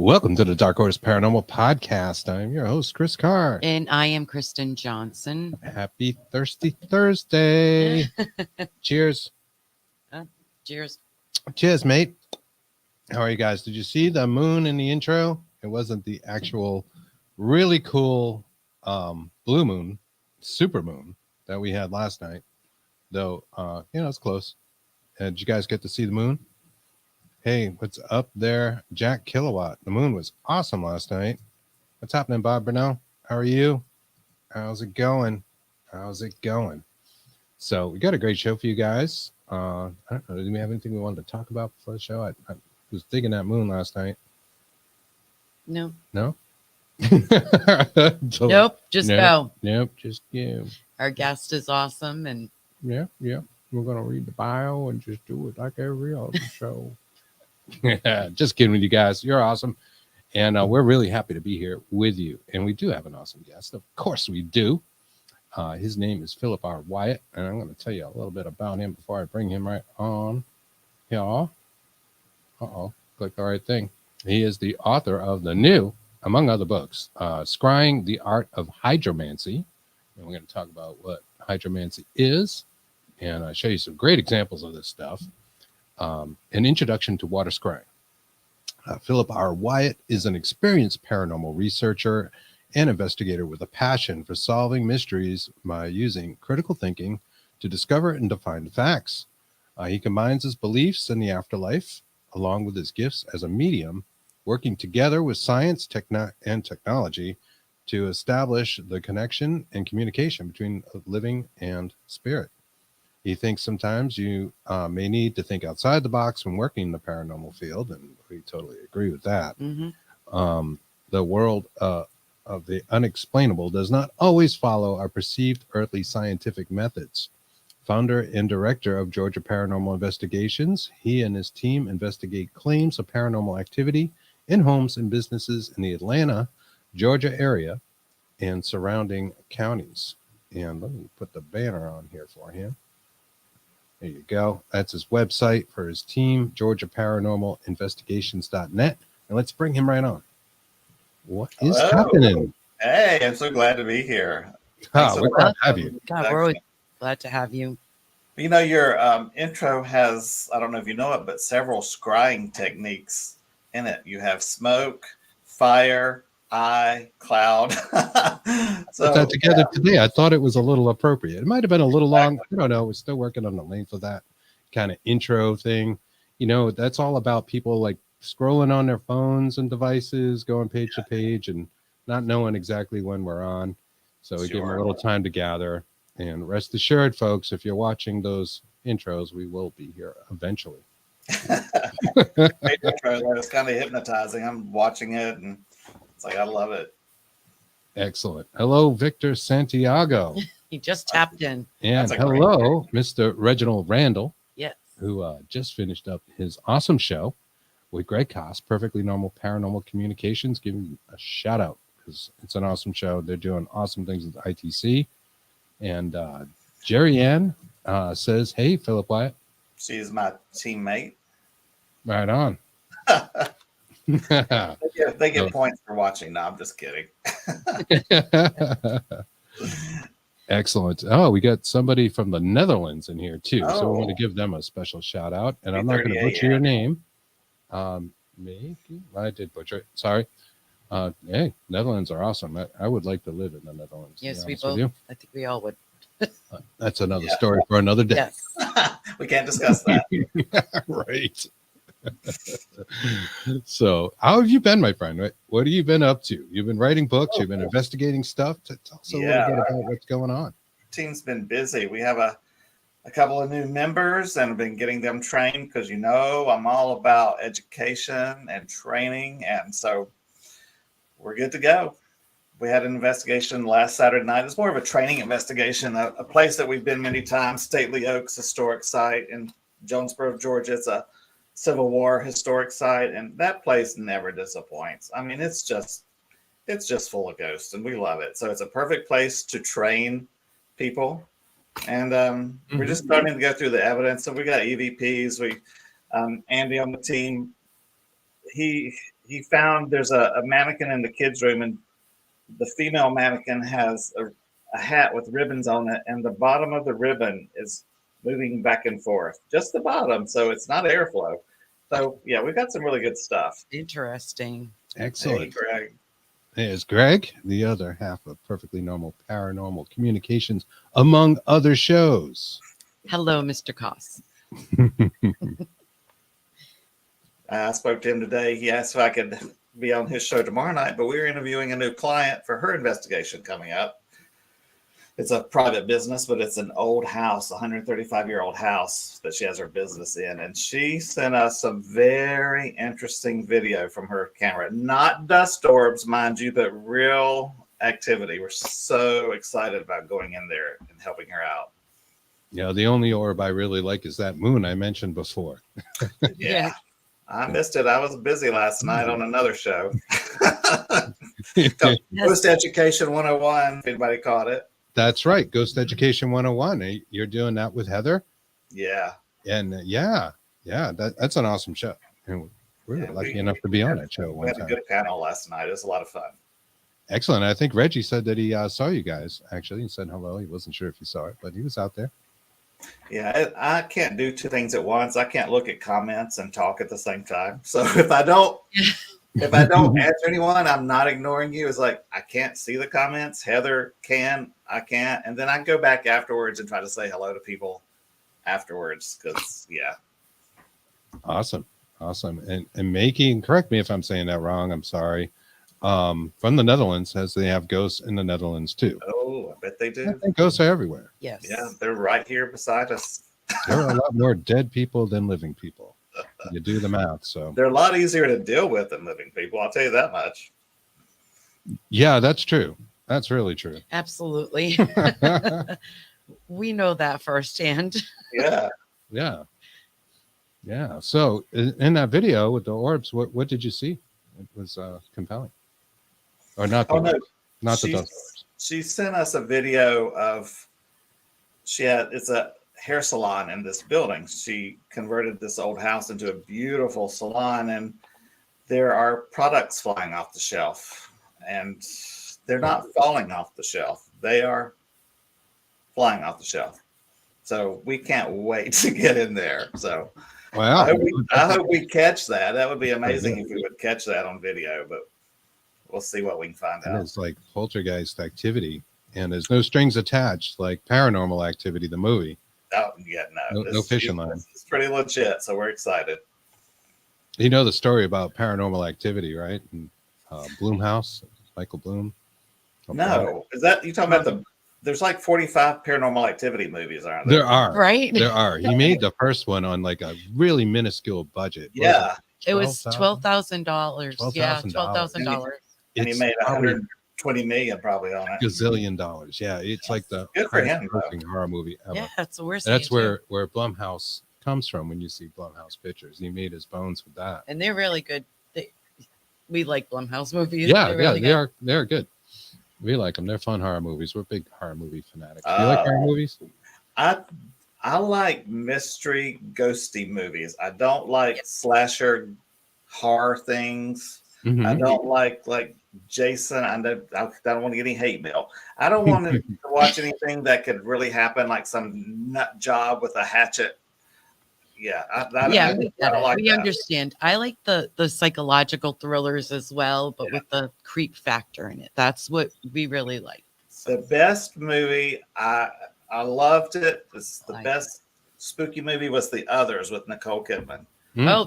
Welcome to the Dark Horse Paranormal Podcast. I'm your host, Chris Carr. And I am Kristen Johnson. Happy Thirsty Thursday. Cheers. Cheers. Cheers, mate. How are you guys? Did you see the moon in the intro? It wasn't the actual really cool blue moon, super moon that we had last night. Though, it's close. Did you guys get to see the moon? Hey, what's up there? Jack Kilowatt. The moon was awesome last night. What's happening, Bob Burnell? How are you? How's it going? So we got a great show for you guys. I don't know. Do we have anything we wanted to talk about before the show? I was digging that moon last night. No? Nope, just go. Nope, just go. Our guest is awesome. And Yeah. we're gonna read the bio and just do it like every other show. Just kidding with you guys. You're awesome. And we're really happy to be here with you. And we do have an awesome guest. Of course we do. His name is Phillip R. Wyatt. And I'm going to tell you a little bit about him before I bring him right on here. Uh-oh. Click the right thing. He is the author of the new, among other books, Scrying, the Art of Hydromancy. And we're going to talk about what hydromancy is and show you some great examples of this stuff. An introduction to Water Scrying. Phillip R. Wyatt is an experienced paranormal researcher and investigator with a passion for solving mysteries by using critical thinking to discover and define the facts. He combines his beliefs in the afterlife along with his gifts as a medium, working together with science and technology to establish the connection and communication between living and spirit. He thinks sometimes you may need to think outside the box when working in the paranormal field, and we totally agree with that. The world of the unexplainable does not always follow our perceived earthly scientific methods. Founder and director of Georgia Paranormal Investigations, he and his team investigate claims of paranormal activity in homes and businesses in the Atlanta, Georgia area and surrounding counties. And let me put the banner on here for him. There you go. That's his website for his team, GeorgiaParanormalInvestigations.net. And let's bring him right on. What is happening? Hey, I'm so glad to be here. We're glad to have you. God, we're always glad to have you. You know, your intro has, I don't know if you know it, but several scrying techniques in it. You have smoke, fire, eye, cloud. So put that together today. I thought it was a little appropriate. It might have been a little long. I don't know. We're still working on the length of that kind of intro thing. You know, that's all about people like scrolling on their phones and devices, going page to page and not knowing exactly when we're on. So we give them a little time to gather. And rest assured, folks, if you're watching those intros, we will be here eventually. It's kind of hypnotizing. I'm watching it and it's like, I love it. Excellent. Hello, Victor Santiago. He just tapped in. And hello, Mr. Reginald Randall. Yes. Who just finished up his awesome show with Greg Koss, Perfectly Normal Paranormal Communications. Give him a shout out because it's an awesome show. They're doing awesome things with ITC. And Jerry Ann says, hey, Phillip Wyatt. She's my teammate. Right on. They get points for watching. No, I'm just kidding. Excellent. Oh, we got somebody from the Netherlands in here too. So we want to give them a special shout out. And I'm not going to butcher your name. Me? I did butcher it. Sorry. Hey, Netherlands are awesome. I would like to live in the Netherlands. Yes, we both. I think we all would. That's another story for another day. Yes. We can't discuss that. Right. So how have you been, my friend? What have you been up to? You've been writing books. You've been investigating stuff. Tell us a little bit about what's going on. Team's been busy. We have a couple of new members and have been getting them trained because, you know, I'm all about education and training. And so we're good to go. We had an investigation last Saturday night. It's more of a training investigation, a place that we've been many times, Stately Oaks Historic Site in Jonesboro, Georgia. It's a Civil War historic site, and that place never disappoints. I mean, it's just full of ghosts, and we love it. So it's a perfect place to train people. And we're just starting to go through the evidence. So we got EVPs. Andy on the team, he found there's a mannequin in the kids' room, and the female mannequin has a hat with ribbons on it, and the bottom of the ribbon is moving back and forth, just the bottom, so it's not airflow. So yeah, we've got some really good stuff. Interesting. Excellent. Hey, Greg. There's Greg, the other half of Perfectly Normal Paranormal Communications, among other shows. Hello, Mr. Koss. I spoke to him today. He asked if I could be on his show tomorrow night, but we're interviewing a new client for her investigation coming up. It's a private business, but it's an old house, a 135-year-old house that she has her business in. And she sent us some very interesting video from her camera. Not dust orbs, mind you, but real activity. We're so excited about going in there and helping her out. Yeah, the only orb I really like is that moon I mentioned before. Yeah. I missed it. I was busy last night on another show. Ghost Education 101, if anybody caught it. That's right. Ghost Education 101. You're doing that with Heather? Yeah. And that's an awesome show. And we're lucky enough to be on that show We had a good panel last night. It was a lot of fun. Excellent. I think Reggie said that he saw you guys, actually. He said hello. He wasn't sure if you saw it, but he was out there. Yeah, I can't do two things at once. I can't look at comments and talk at the same time. So if I don't answer anyone, I'm not ignoring you. It's like I can't see the comments. Heather can, I can't, and then I go back afterwards and try to say hello to people afterwards. Because Awesome. And making, correct me if I'm saying that wrong. I'm sorry. From the Netherlands says they have ghosts in the Netherlands too. Oh, I bet they do. I think ghosts are everywhere. Yes. Yeah, they're right here beside us. There are a lot more dead people than living people. You do the math. So They're a lot easier to deal with than living people. I'll tell you that much. yeah, that's true. That's really true. Absolutely. We know that firsthand. Yeah. Yeah. So in that video with the orbs, what did you see? It was compelling. Or not the orbs, not the dust orbs. She sent us a video of it's a hair salon in this building. She converted this old house into a beautiful salon, and there are products flying off the shelf, and they're not falling off the shelf. They are flying off the shelf. So we can't wait to get in there. So Wow. I hope we catch that. That would be amazing if we would catch that on video, but we'll see what we can find out. It's like poltergeist activity, and there's no strings attached like Paranormal Activity, the movie. Oh, yeah, No fishing line. It's pretty legit, so we're excited. You know the story about Paranormal Activity, right? And Blumhouse, Michael Bloom. No, is that you talking about there's like 45 Paranormal Activity movies, aren't there? There are. Right? There are. He made the first one on like a really minuscule budget. Yeah. It was $12,000. Yeah, $12,000. And he made 120 million probably on it. Gazillion dollars. Yeah, it's like the Good for him, horror movie ever. Yeah, that's the worst. That's where Blumhouse comes from when you see Blumhouse pictures. He made his bones with that. And they're really good. We like Blumhouse movies. Yeah, they're really good. They're good. We like them. They're fun horror movies. We're big horror movie fanatics. Do you like horror movies? I like mystery, ghosty movies. I don't like slasher horror things. Mm-hmm. I don't like Jason. I don't want to get any hate mail. I don't want to watch anything that could really happen, like some nut job with a hatchet. Yeah, we understand. I like the psychological thrillers as well, but with the creep factor in it. That's what we really like. So. The best movie, I loved it. The best spooky movie was The Others with Nicole Kidman. Oh,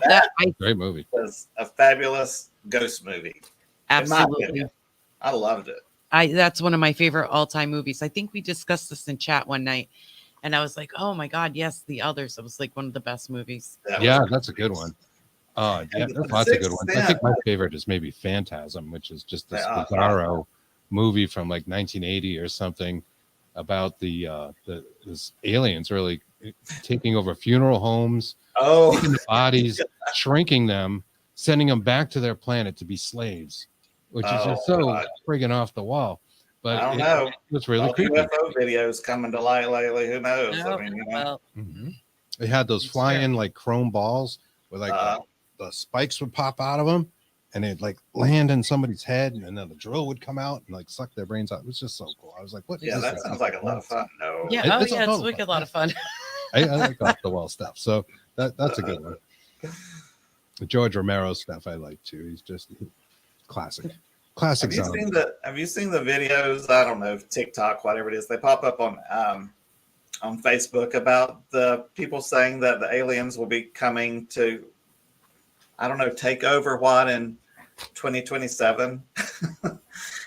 great movie. Was a fabulous ghost movie. Absolutely. I loved it. That's one of my favorite all-time movies. I think we discussed this in chat one night. And I was like, oh my God, yes, The Others. It was like one of the best movies. That's a good one. Yeah, there's lots of good ones. I think my favorite is maybe Phantasm, which is just this bizarro movie from like 1980 or something about this aliens really taking over funeral homes, taking the bodies, shrinking them, sending them back to their planet to be slaves, which is just so friggin' off the wall. But I don't know. It's really creepy. UFO videos coming to light lately. Who knows? No, I mean, They had those flying like chrome balls where like the spikes would pop out of them and they'd like land in somebody's head, and then the drill would come out and like suck their brains out. It was just so cool. I was like, what is this? That sounds like a lot of fun. No. Yeah, it's like a lot of fun. I like off the wall stuff. So that's a good one. The George Romero stuff I like too. He's just classic. Classic. Have you seen the videos? I don't know, TikTok, whatever it is. They pop up on Facebook about the people saying that the aliens will be coming to, I don't know, take over in 2027.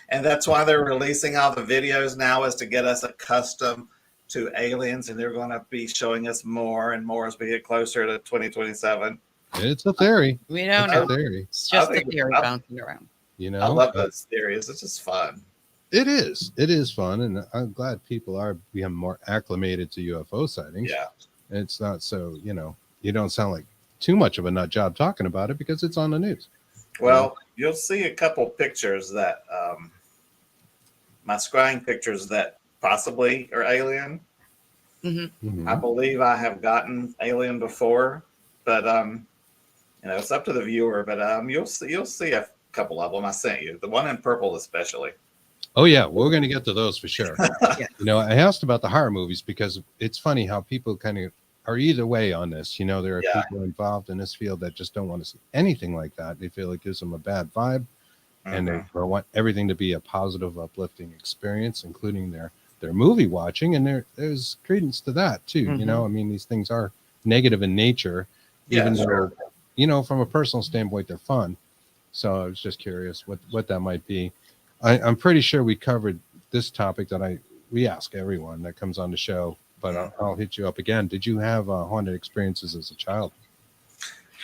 And that's why they're releasing all the videos now, is to get us accustomed to aliens, and they're going to be showing us more and more as we get closer to 2027. It's a theory. We don't know. It's just a theory bouncing around. You know, I love those theories. It's just fun. It is fun, and I'm glad people are becoming more acclimated to UFO sightings. Yeah. It's not so, you don't sound like too much of a nut job talking about it because it's on the news. Well, you'll see a couple pictures that my scrying pictures that possibly are alien. Mhm. I believe I have gotten alien before, but it's up to the viewer. But you'll see a couple of them I sent you. The one in purple, especially. Oh yeah, we're going to get to those for sure. Yeah. I asked about the horror movies because it's funny how people kind of are either way on this. There are Yeah. people involved in this field that just don't want to see anything like that. They feel it gives them a bad vibe, and they want everything to be a positive, uplifting experience, including their movie watching. And there's credence to that too. I mean, these things are negative in nature, even though, from a personal standpoint, they're fun. So I was just curious what that might be. I'm pretty sure we covered this topic that we ask everyone that comes on the show, but I'll hit you up again. Did you have haunted experiences as a child?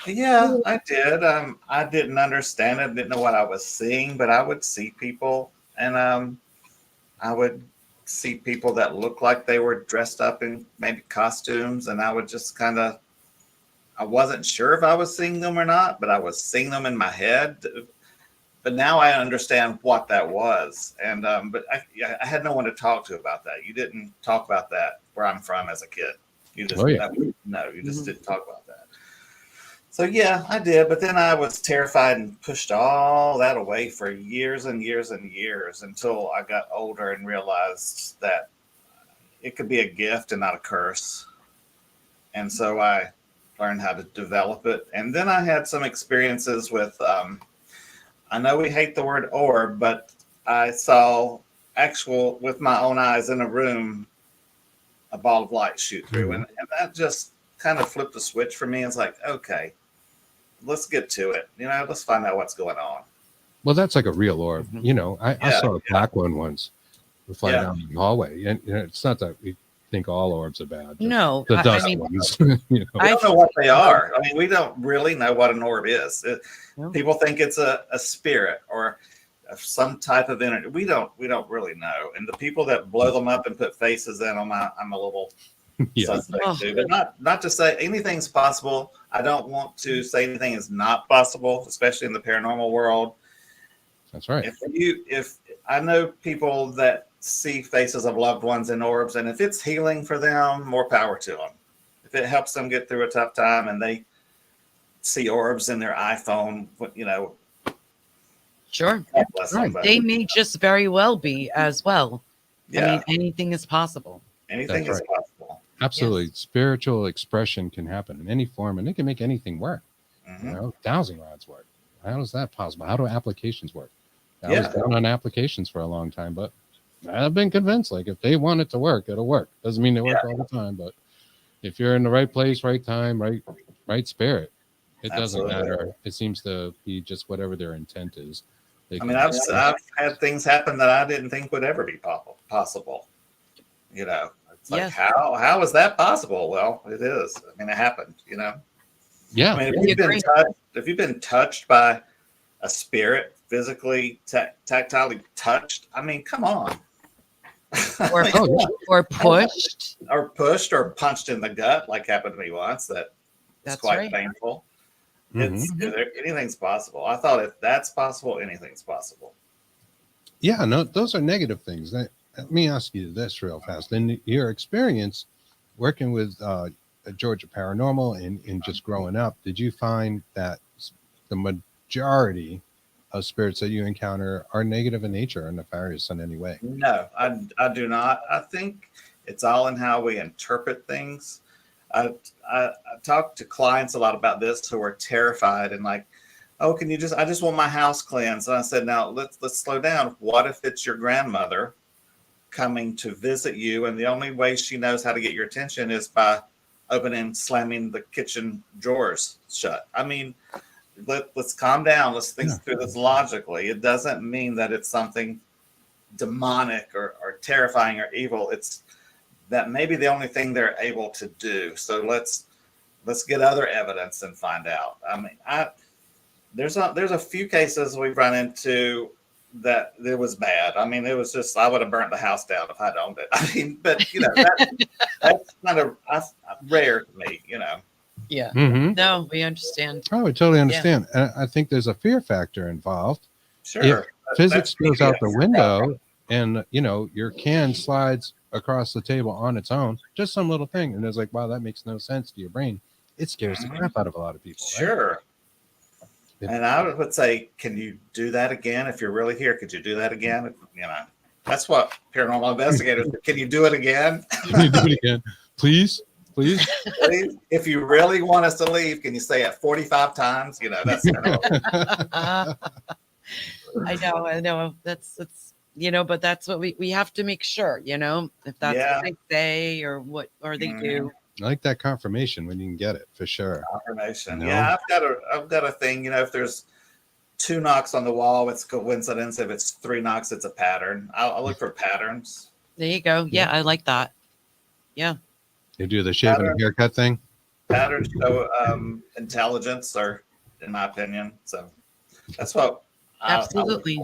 Yeah, I did. I didn't understand it, didn't know what I was seeing, but I would see people, and I would see people that looked like they were dressed up in maybe costumes, and I would just I wasn't sure if I was seeing them or not, but I was seeing them in my head. But now I understand what that was, and but I had no one to talk to about that. You didn't talk about that where I'm from as a kid. You just you just didn't talk about that. So yeah, I did, but then I was terrified and pushed all that away for years and years and years until I got older and realized that it could be a gift and not a curse. And so I learned how to develop it. And then I had some experiences with I know we hate the word orb, but I saw with my own eyes in a room, a ball of light shoot through. And that just kind of flipped the switch for me. It's like, okay, let's get to it. Let's find out what's going on. Well, that's like a real orb. I saw a black one once fly down the hallway. And it's not that we think all orbs are bad. No, the dust ones. We don't know what they are. I mean, we don't really know what an orb is. People think it's a spirit or some type of energy. We don't really know. And the people that blow them up and put faces in them, I'm a little suspect too. But not to say anything's possible. I don't want to say anything is not possible, especially in the paranormal world. That's right. If I know people that see faces of loved ones in orbs, and if it's healing for them, more power to them. If it helps them get through a tough time and they see orbs in their iPhone, sure. Right. They may just very well be as well. Yeah. I mean, anything is possible. Anything is possible. Absolutely. Yes. Spiritual expression can happen in any form, and it can make anything work. Dowsing rods work. How is that possible? How do applications work? I was down on applications for a long time, but I've been convinced, like, if they want it to work, it'll work. Doesn't mean they work all the time, but if you're in the right place, right time, right spirit, it doesn't matter. It seems to be just whatever their intent is. I've had things happen that I didn't think would ever be possible. It's like, how is that possible? Well, it is. I mean, it happened, Yeah. I mean, if you've been touched by a spirit, physically, tactilely touched, I mean, come on. Or pushed. Or pushed or punched in the gut, like happened to me once. That's quite painful. Anything's possible. I thought if that's possible, anything's possible. Yeah, no, those are negative things. Let me ask you this real fast. In your experience working with Georgia Paranormal and just growing up, did you find that the majority of spirits that you encounter are negative in nature or nefarious in any way? No, I do not. I think it's all in how we interpret things. I talk to clients a lot about this who are terrified and like, oh, I just want my house cleansed. And I said, now let's slow down. What if it's your grandmother coming to visit you, and the only way she knows how to get your attention is by slamming the kitchen drawers shut? I mean, let's calm down. Let's think through this logically. It doesn't mean that it's something demonic or terrifying or evil. It's that maybe the only thing they're able to do. So let's get other evidence and find out. I mean, there's a few cases we've run into that it was bad. I mean, it was just, I would have burnt the house down if I'd owned it. I mean, but that's kind of rare to me, Yeah. Mhm. No, we understand. Oh, I totally understand. And I think there's a fear factor involved. Sure. If physics goes out the PBS. window and your can slides across the table on its own, just some little thing, and it's like, wow, that makes no sense to your brain. It scares the crap out of a lot of people. Right? Sure. Yeah. And I would say, can you do that again? If you're really here, could you do that again? That's what paranormal investigators, can you do it again? Can you do it again? Please? Please? If you really want us to leave, can you say it 45 times? That's I know. That's but that's what we have to make sure, if that's what they say or they do. I like that confirmation when you can get it, for sure. Confirmation. Yeah, I've got a thing, if there's 2 knocks on the wall, it's coincidence. If it's 3 knocks, it's a pattern. I'll look for patterns. There you go. Yeah, I like that. Yeah. You do the shaving and haircut thing? Patterns show intelligence, or in my opinion. So that's what absolutely.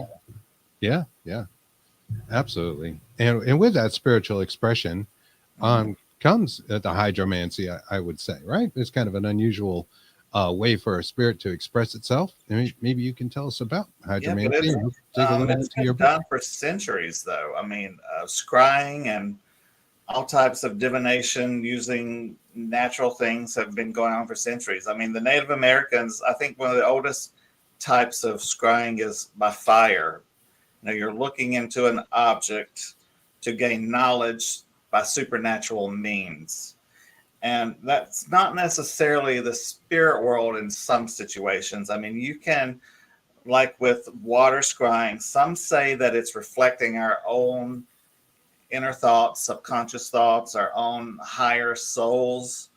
Yeah. Absolutely. And with that spiritual expression comes the hydromancy, I would say, right? It's kind of an unusual way for a spirit to express itself. Maybe you can tell us about hydromancy. It's been done for centuries, though. I mean, scrying and all types of divination using natural things have been going on for centuries. I mean, the Native Americans, I think one of the oldest types of scrying is by fire. You're looking into an object to gain knowledge by supernatural means. And that's not necessarily the spirit world in some situations. I mean, you can, like with water scrying, some say that it's reflecting our own inner thoughts, subconscious thoughts, our own higher souls.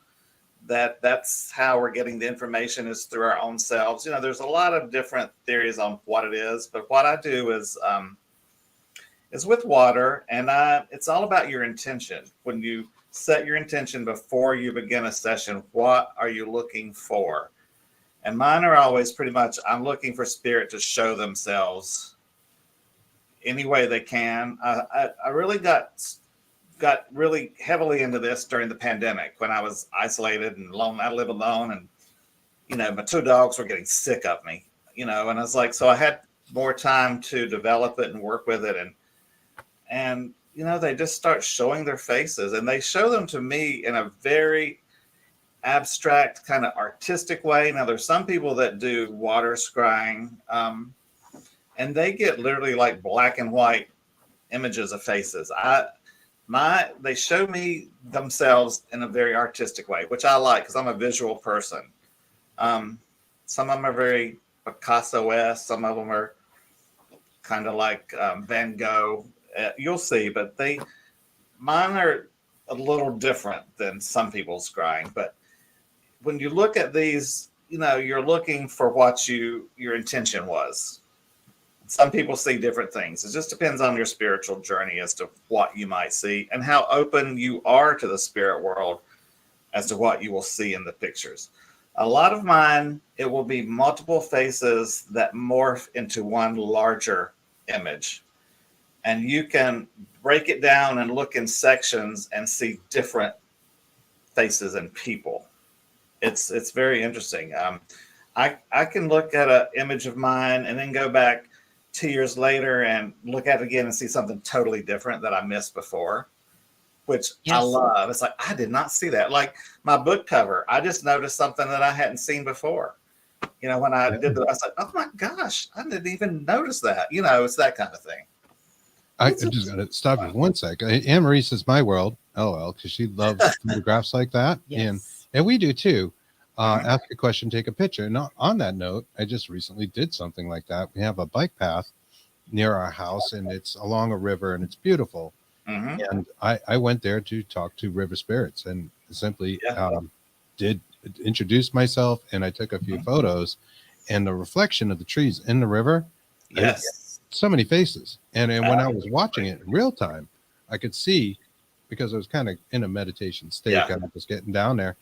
That's how we're getting the information, is through our own selves. There's a lot of different theories on what it is, but what I do is with water, and it's all about your intention. When you set your intention before you begin a session, what are you looking for? And mine are always pretty much, I'm looking for spirit to show themselves any way they can. I really got really heavily into this during the pandemic when I was isolated and alone. I live alone, and my 2 dogs were getting sick of me, and I was like, so I had more time to develop it and work with it, and they just start showing their faces, and they show them to me in a very abstract kind of artistic way. Now, there's some people that do water scrying, and they get literally like black and white images of faces. They show me themselves in a very artistic way, which I like because I'm a visual person. Some of them are very Picasso-esque. Some of them are kind of like Van Gogh. You'll see, but mine are a little different than some people's scrying. But when you look at these, you're looking for what your intention was. Some people see different things. It just depends on your spiritual journey as to what you might see and how open you are to the spirit world as to what you will see in the pictures. A lot of mine, it will be multiple faces that morph into one larger image. And you can break it down and look in sections and see different faces and people. It's very interesting. I can look at an image of mine and then go back 2 years later and look at it again and see something totally different that I missed before, which I love. It's like, I did not see that. Like my book cover, I just noticed something that I hadn't seen before. When I did I was like, oh my gosh, I didn't even notice that. It's that kind of thing. I'm just going to stop you 1 sec. Anne-Marie says my world, LOL, because she loves photographs like that. Yes. And we do too. Ask a question, take a picture. And on that note, I just recently did something like that. We have a bike path near our house, and it's along a river, and it's beautiful. Mm-hmm. And I went there to talk to river spirits and simply did introduce myself, and I took a few photos, and the reflection of the trees in the river. Yes. So many faces. And when I was watching it in real time, I could see, because I was kind of in a meditation state, I was getting down there,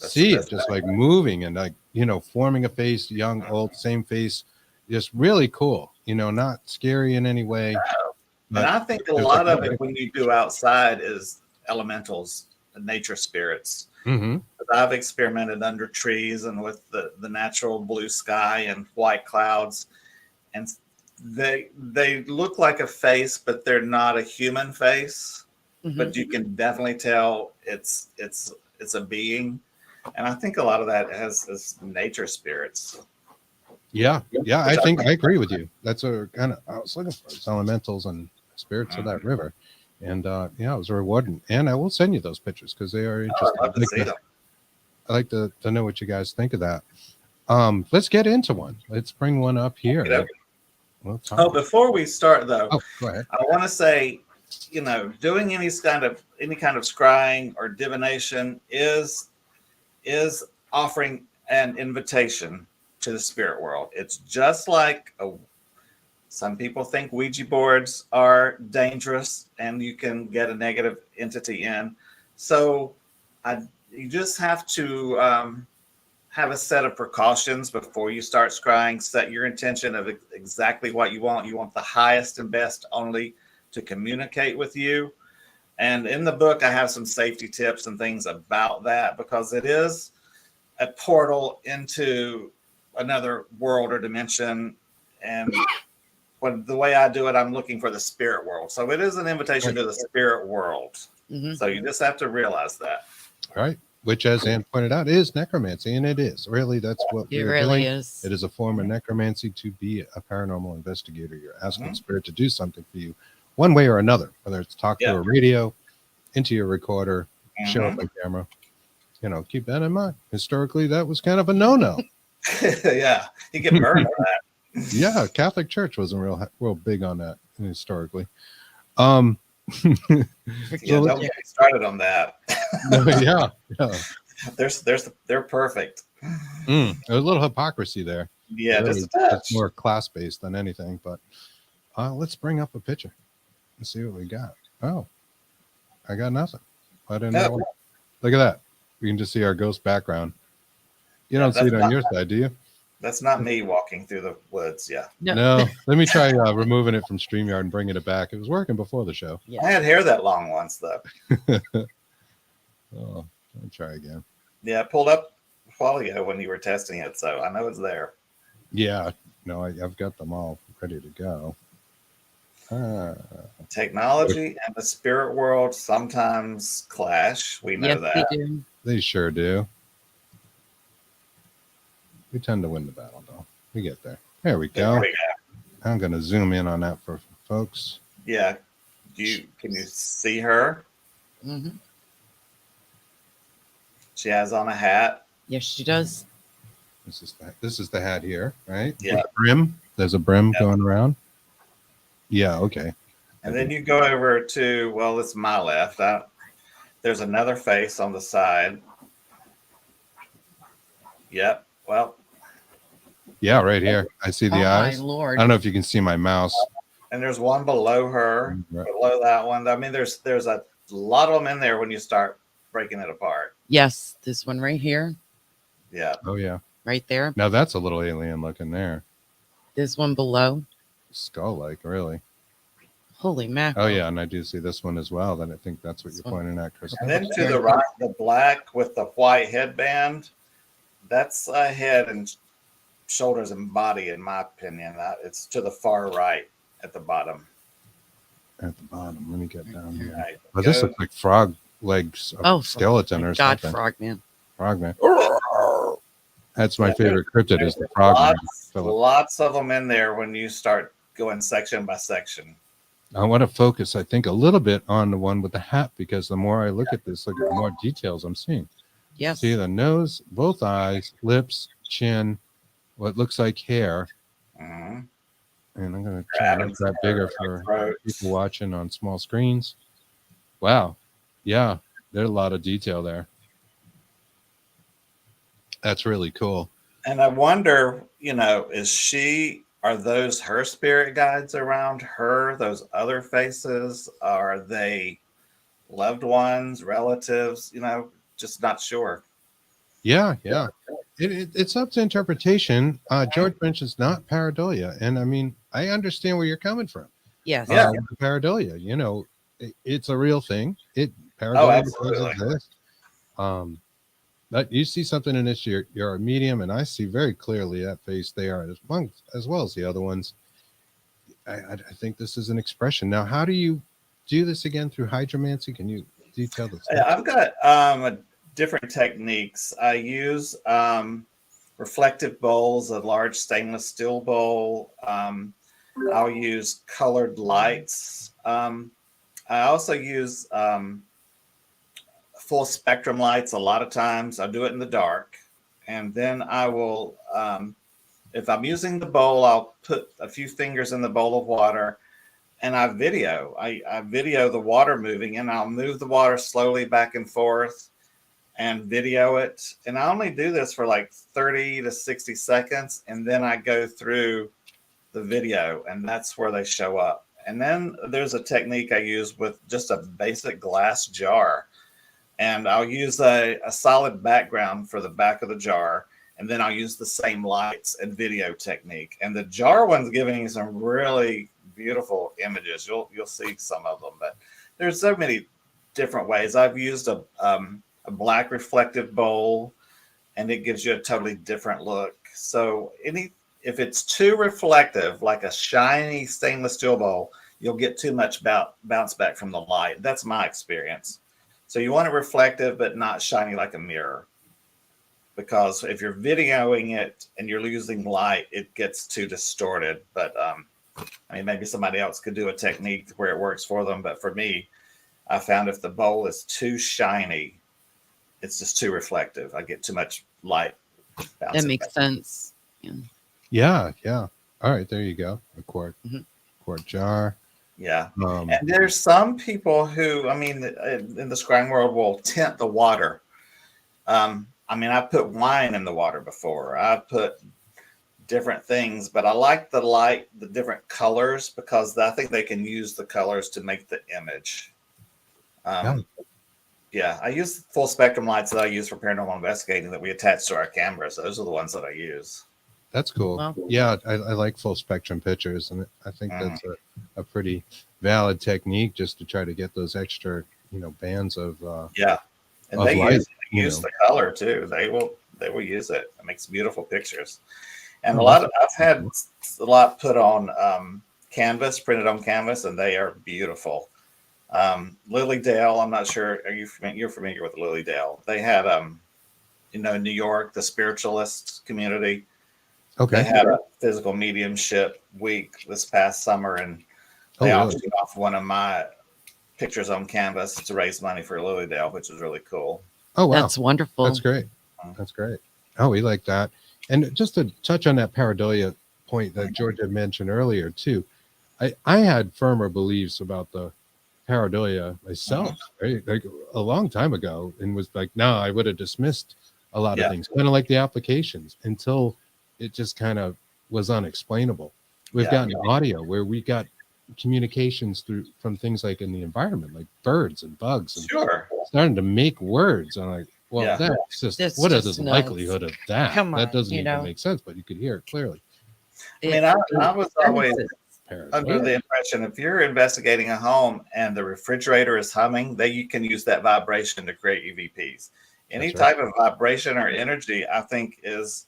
it just like moving and like, forming a face, young, old, same face, just really cool. not scary in any way. And I think a there's lot like- of it when you do outside is elementals, nature spirits. Mhm. I've experimented under trees and with the natural blue sky and white clouds, and they look like a face, but they're not a human face. Mhm. But you can definitely tell it's a being, and I think a lot of that is nature spirits. Yeah, I think I agree with you. That's a kind of I was looking for it's elementals and spirits of that river, and it was rewarding. And I will send you those pictures because they are interesting. I'd love to see them. I like to know what you guys think of that. Let's get into one. Let's bring one up here. Okay. We'll talk. Oh, before we start though, Go ahead. I want to say, doing any kind of scrying or divination is offering an invitation to the spirit world. It's just like some people think Ouija boards are dangerous and you can get a negative entity in. So you just have to have a set of precautions before you start scrying. Set your intention of exactly what you want. You want the highest and best only to communicate with you. And in the book, I have some safety tips and things about that because it is a portal into another world or dimension. And the way I do it, I'm looking for the spirit world. So it is an invitation to the spirit world. Mhm. So you just have to realize that. All right. Which, as Ann pointed out, is necromancy, and it is really that's what It we're really doing. is. It is a form of necromancy to be a paranormal investigator. You're asking spirit to do something for you, one way or another, whether it's talk through a radio, into your recorder, show up on camera. Keep that in mind. Historically, that was kind of a no-no. Yeah, you get burned on that. Yeah, Catholic Church wasn't real big on that historically. Yeah, don't get me started on that. yeah. They're perfect. There's a little hypocrisy there. Yeah, Really, just a touch. it's more class-based than anything. But let's bring up a picture and see what we got. Oh, I got nothing. I didn't know. Look at that. We can just see our ghost background. You don't see it on your side, do you? That's not me walking through the woods. Yeah. No. Let me try removing it from StreamYard and bringing it back. It was working before the show. I had hair that long once, though. Oh, let me try again. Yeah, I pulled up a while ago when you were testing it, so I know it's there. Yeah. No, I've got them all ready to go. Technology and the spirit world sometimes clash. We know Yes, that. they do. They sure do. We tend to win the battle, though. We get there. There we go. There we go. I'm going to zoom in on that for folks. Yeah. Can you see her? Mhm. She has on a hat. Yes, she does. This is the hat here, right? Yeah. With the brim. There's a brim going around. Yeah, okay. And then you go over to, well, it's my left. There's another face on the side. Yep. Well. Yeah, right here. I see the eyes. My Lord. I don't know if you can see my mouse. And there's one below her, below that one. I mean, there's a lot of them in there when you start breaking it apart. Yes, this one right here, Yeah. Oh, yeah. right there. Now that's a little alien looking there. This one below. Skull-like, really. Holy mackerel. Oh, yeah, and I do see this one as well. Then I think that's what This you're one. pointing at, Chris. And then to the right, the black with the white headband, that's a head and shoulders and body, in my opinion. It's to the far right at the bottom. At the bottom. Let me get down here. Right. Oh, this looks like frog legs of skeleton or God, something. Frogman. Frogman. That's my favorite cryptid is the frogman. Lots of them in there when you start going section by section. I want to focus, I think, a little bit on the one with the hat because the more I look at this, look at the more details I'm seeing. Yes. See the nose, both eyes, lips, chin, what looks like hair. Mm-hmm. And I'm going to try to make that bigger for people watching on small screens. Wow. Yeah, there's a lot of detail there. That's really cool. And I wonder, are those her spirit guides around her, those other faces? Are they loved ones, relatives? Just not sure. Yeah. It's up to interpretation. George mentions not pareidolia, and I mean, I understand where you're coming from. Yes. Yeah. With the pareidolia, you know, it's a real thing. Oh, Pareidolia does absolutely. exist. But you see something in this, you're a medium, and I see very clearly that face there as well as the other ones. I think this is an expression. Now, how do you do this again through hydromancy? Can you detail this? I've got different techniques. I use reflective bowls, a large stainless steel bowl. I'll use colored lights. I also use full spectrum lights a lot of times. I'll do it in the dark. And then I will, if I'm using the bowl, I'll put a few fingers in the bowl of water and I video. I video the water moving and I'll move the water slowly back and forth and video it. And I only do this for like 30 to 60 seconds. And then I go through the video and that's where they show up. And then there's a technique I use with just a basic glass jar. And I'll use a solid background for the back of the jar. And then I'll use the same lights and video technique. And the jar one's giving you some really beautiful images. You'll see some of them, but there's so many different ways. I've used a black reflective bowl, and it gives you a totally different look. So if it's too reflective, like a shiny stainless steel bowl, you'll get too much bounce back from the light. That's my experience. So you want it reflective, but not shiny like a mirror. Because if you're videoing it and you're using light, it gets too distorted. But I mean, maybe somebody else could do a technique where it works for them. But for me, I found if the bowl is too shiny, it's just too reflective. I get too much light. That makes sense. Yeah. All right, there you go. A quart jar. Yeah. And there's some people who, I mean, in the scrying world will tint the water. I mean, I put wine in the water before. I put different things, but I like the different colors because I think they can use the colors to make the image. Yeah, I use full spectrum lights that I use for paranormal investigating that we attach to our cameras. Those are the ones that I use. That's cool. Wow. Yeah, I like full spectrum pictures, and I think that's a pretty valid technique just to try to get those extra, bands of and of they light, use the color too. They will use it. It makes beautiful pictures. And I've had a lot put on canvas, printed on canvas, and they are beautiful. Lily Dale, I'm not sure. You're familiar with Lily Dale? They had in New York, the spiritualist community. Okay. They had a physical mediumship week this past summer, and they auctioned off one of my pictures on canvas to raise money for Lily Dale, which is really cool. Oh, wow. That's wonderful. That's great. That's great. Oh, we like that. And just to touch on that pareidolia point that George had mentioned earlier, too, I had firmer beliefs about the pareidolia myself, right? Like a long time ago, and was like, no, I would have dismissed a lot of things, kind of like the applications, until it just kind of was unexplainable. We've gotten audio where we got communications from things like in the environment, like birds and bugs, and starting to make words. I'm like, well, that's just what is the likelihood of that? Come on, that doesn't even make sense, but you could hear it clearly. I mean, I was always under the impression if you're investigating a home and the refrigerator is humming, you can use that vibration to create EVPs. Any type of vibration or energy, I think, is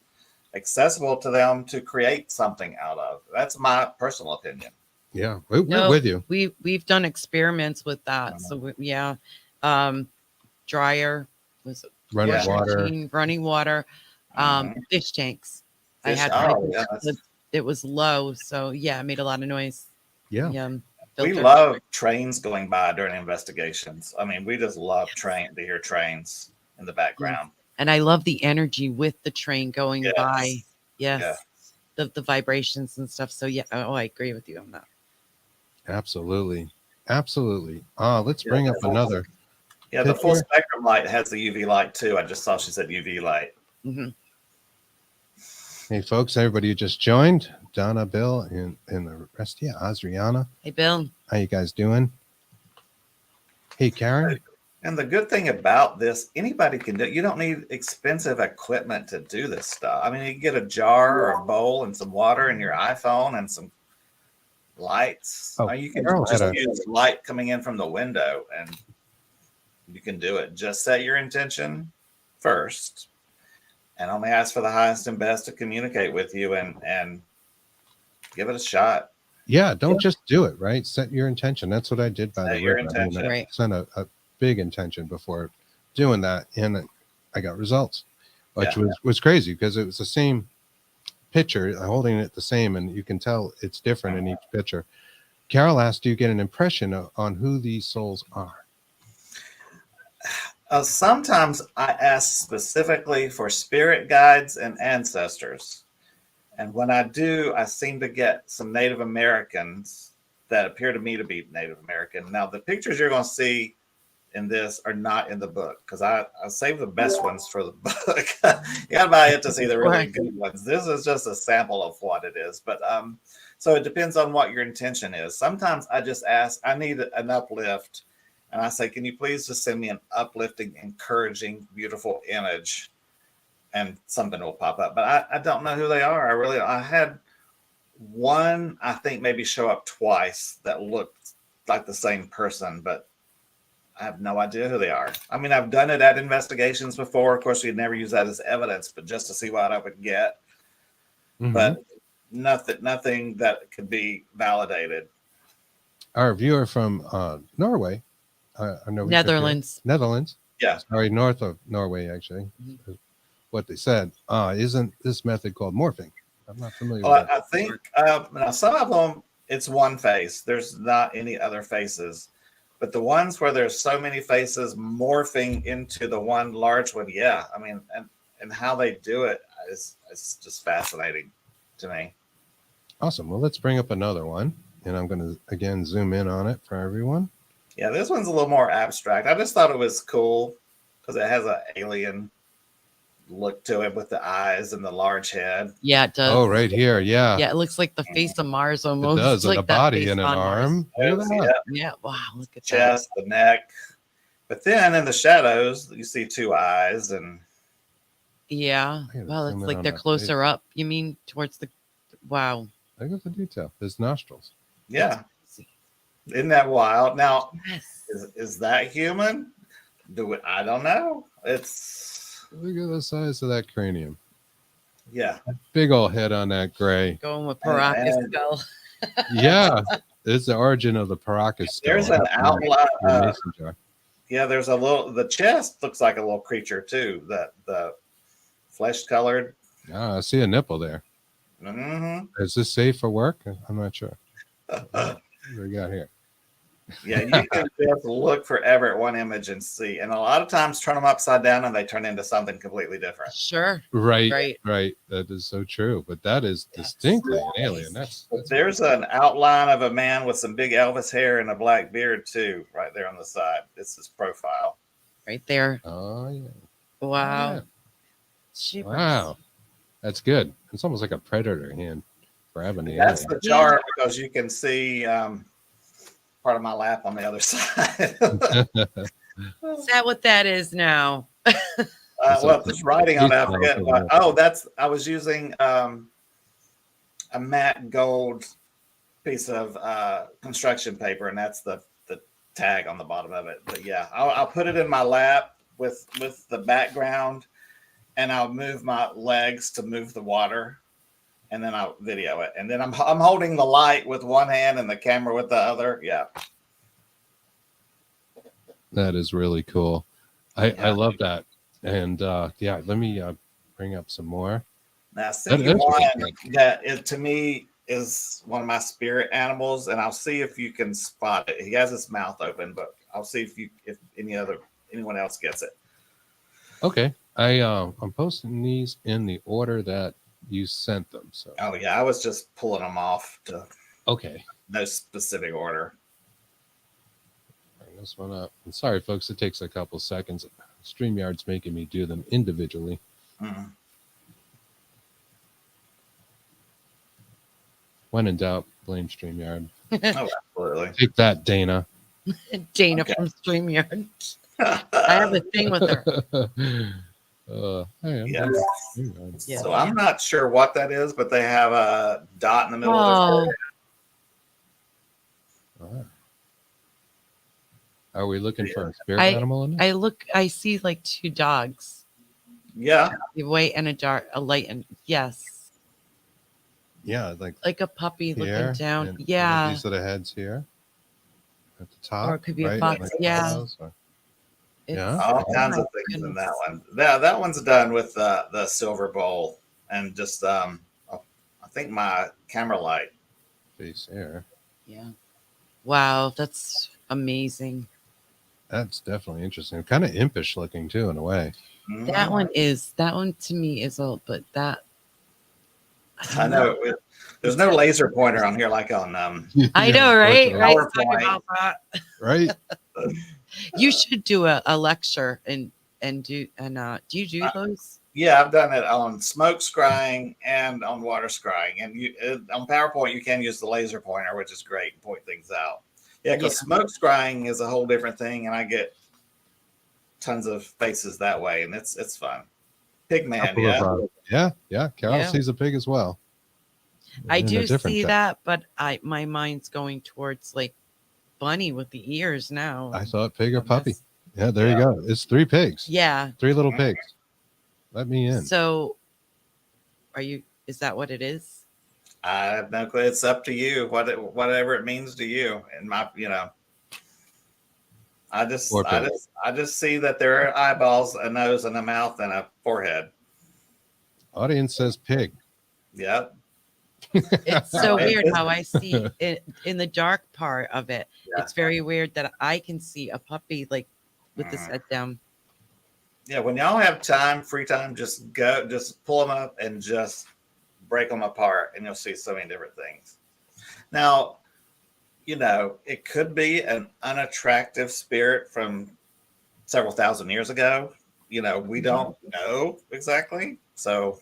accessible to them to create something out of. That's my personal opinion. Yeah, we're with you. We've done experiments with that. So dryer was running water, fish tanks. I had it was low, so it made a lot of noise. We love trains going by during investigations. I mean, we just love to hear trains in the background. And I love the energy with the train going by. Yes. The vibrations and stuff. So I agree with you on that. Absolutely. Let's bring up another. Yeah, the full spectrum light has the UV light too. I just saw she said UV light. Mm-hmm. Hey folks, everybody who just joined, Donna, Bill, and the rest of you, Adriana. Hey Bill. How you guys doing? Hey Karen. And the good thing about this, anybody can do it. You don't need expensive equipment to do this stuff. I mean, you can get a jar or a bowl and some water and your iPhone and some lights. Oh, You can Carol just had a- use light coming in from the window and you can do it. Just set your intention first and only ask for the highest and best to communicate with you and give it a shot. Yeah, don't just do it, right? Set your intention. That's what I did by Set the your river. I intention. Right. sent a big intention before doing that, and I got results, which was crazy because it was the same picture, holding it the same, and you can tell it's different in each picture. Carol asked, do you get an impression on who these souls are? Sometimes I ask specifically for spirit guides and ancestors. And when I do, I seem to get some Native Americans that appear to me to be Native American. Now, the pictures you're going to see in this are not in the book because I saved the best ones for the book. You got to buy it to see the really good ones. This is just a sample of what it is. But so it depends on what your intention is. Sometimes I just ask, I need an uplift. And I say, can you please just send me an uplifting, encouraging, beautiful image? And something will pop up. But I don't know who they are. I had one, I think, maybe show up twice that looked like the same person, but I have no idea who they are. I mean, I've done it at investigations before. Of course, we'd never use that as evidence, but just to see what I would get. Mm-hmm. But nothing that could be validated. Our viewer from Norway, Netherlands. Yeah. Sorry, north of Norway, actually. Mm-hmm. What they said, isn't this method called morphing? I'm not familiar with that. I think now some of them, it's one face. There's not any other faces. But the ones where there's so many faces morphing into the one large one, yeah. I mean, and how they do it is just fascinating to me. Awesome. Well, let's bring up another one. And I'm going to, again, zoom in on it for everyone. Yeah, this one's a little more abstract. I just thought it was cool because it has an alien look to it with the eyes and the large head. Yeah, it does. Oh, right here. Yeah. Yeah, it looks like the face of Mars almost. It does, like and a body and an arm. Yeah, wow, look at chest, the neck. But then in the shadows, you see two eyes and well, it's like they're closer up. You mean towards the wow. Look at the detail. There's nostrils. Yeah. Isn't that wild? Now, yes. Is that human? I don't know. Look at the size of that cranium. Yeah. Big old head on that gray. Going with Paracas skull. Yeah. It's the origin of the Paracas skull. There's an outline. Yeah, there's the chest looks like a little creature too. The flesh colored. Yeah, I see a nipple there. Mm-hmm. Is this safe for work? I'm not sure. What do we got here? Yeah, you can just look forever at one image and see. And a lot of times turn them upside down and they turn into something completely different. Sure. Right. That is so true. But that is distinctly an alien. There's an outline of a man with some big Elvis hair and a black beard too, right there on the side. It's his profile. Right there. Oh, yeah. Wow. Yeah. Wow. That's good. It's almost like a predator hand grabbing the That's alien. the chart because you can see part of my lap on the other side. Is that what that is now? Well, there's writing on that. I forget. I was using a matte gold piece of construction paper, and that's the tag on the bottom of it. But yeah, I'll put it in my lap with the background, and I'll move my legs to move the water. And then I'll video it. And then I'm holding the light with one hand and the camera with the other. Yeah. That is really cool. I love that. And let me bring up some more. Now, see one that to me is one of my spirit animals, and I'll see if you can spot it. He has his mouth open, but I'll see if anyone else gets it. Okay. I'm posting these in the order that you sent them. So I was just pulling them off to no specific order. Bring this one up. I'm sorry, folks, it takes a couple seconds. StreamYard's making me do them individually. Mm. When in doubt, blame StreamYard. Oh, absolutely. Take that, Dana. Dana from StreamYard. I have a thing with her. I am. Yeah. Yeah. So I'm not sure what that is, but they have a dot in the middle of Oh, their Are we looking for a spirit I- animal in it? I see like two dogs. Yeah. A white and a dark, a light and yes. Yeah, Like a puppy here, looking down. and Yeah. these are the heads here at the top. Or it could be a right? fox. Like Yeah. those, or- It's, Yeah. All oh kinds my of things in that goodness. one. That one's done with the silver bowl and just I think my camera light. piece here. Yeah. Wow, that's amazing. That's definitely interesting. Kind of impish looking too, in a way. That one to me is old, but that I know. There's no laser pointer on here like on I know, right? unfortunately. Right. PowerPoint. Talking about that. Right? You should do a lecture and do you do those? Yeah, I've done it on smoke scrying and on water scrying. And on PowerPoint you can use the laser pointer, which is great, and point things out. Yeah, because smoke scrying is a whole different thing, and I get tons of faces that way, and it's fun. Pigman, Couple yeah. of, yeah. Carol Yeah. sees a pig as well. I In a do different see type. that, but my mind's going towards like bunny with the ears now. I thought pig or On puppy. this. Yeah, there you go. It's 3 pigs. Yeah. 3 little pigs. Let me in. So is that what it is? I have no clue. It's up to you. Whatever it means to you. And I just see that there are eyeballs, a nose, and a mouth, and a forehead. Audience says pig. Yep. It's so weird how I see it in the dark part of it. Yeah. It's very weird that I can see a puppy like with the head down. Yeah, when y'all have time, free time, just pull them up and just break them apart, and you'll see so many different things. Now, it could be an unattractive spirit from several thousand years ago. We don't know exactly. So,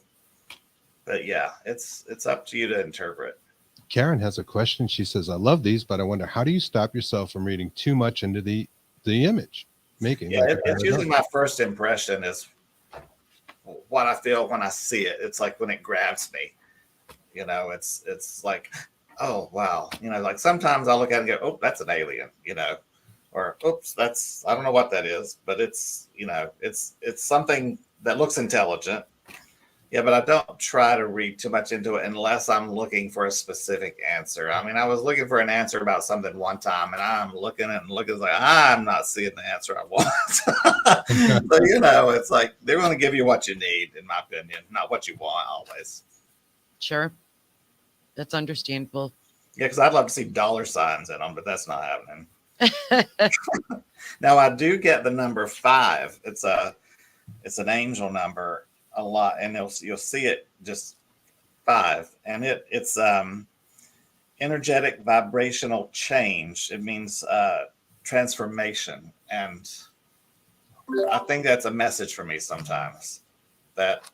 but yeah, it's up to you to interpret. Karen has a question. She says, I love these, but I wonder, how do you stop yourself from reading too much into the image? Making it's usually my first impression is what I feel when I see it. It's like when it grabs me, it's like, oh wow, like sometimes I'll look at it and go, oh, that's an alien, or oops, I don't know what that is, but it's it's something that looks intelligent. Yeah, but I don't try to read too much into it unless I'm looking for a specific answer. I mean, I was looking for an answer about something one time, and I'm looking like I'm not seeing the answer I want. So, it's like they're going to give you what you need, in my opinion, not what you want always. Sure. That's understandable. Yeah, because I'd love to see dollar signs in them, but that's not happening. Now, I do get the number 5. It's an angel number a lot, and you'll see it just 5, and it's energetic vibrational change. It means transformation, and I think that's a message for me sometimes that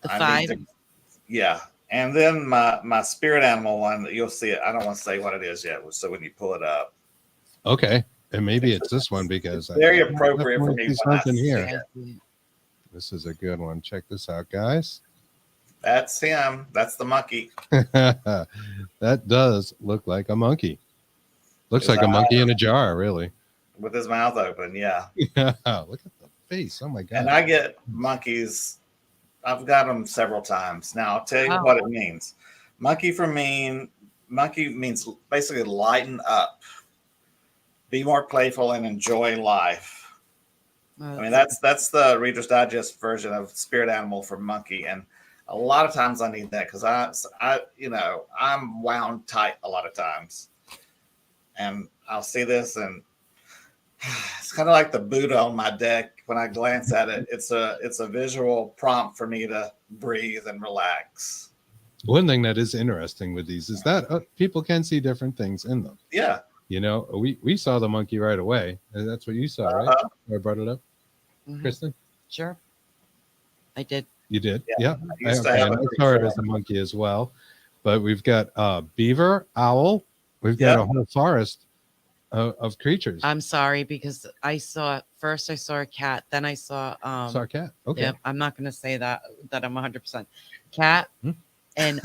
The I 5. need to, yeah. And then my spirit animal one, you'll see it. I don't want to say what it is yet, so when you pull it up, Okay. And maybe it's this one because very appropriate for me. Something here. Yeah. This is a good one. Check this out, guys. That's him. That's the monkey. That does look like a monkey. Looks like a monkey in a jar, really. With his mouth open, yeah. Yeah. Look at the face. Oh my God. And I get monkeys. I've got them several times. Now I'll tell you what it means. Monkey means basically lighten up, be more playful, and enjoy life. I mean, that's the Reader's Digest version of spirit animal for monkey, and a lot of times I need that because I'm wound tight a lot of times, and I'll see this, and it's kind of like the Buddha on my deck. When I glance at it, it's a visual prompt for me to breathe and relax. One thing that is interesting with these is that people can see different things in them. Yeah. We saw the monkey right away, and that's what you saw, right? I brought it up, Kristen. Sure, I did. You did, Yeah. I saw it as a monkey as well, but we've got beaver, owl. We've got a whole forest of creatures. I'm sorry, because I saw a cat, then I saw Saw a cat. Okay. yeah, I'm not gonna say that I'm 100% cat Hmm. and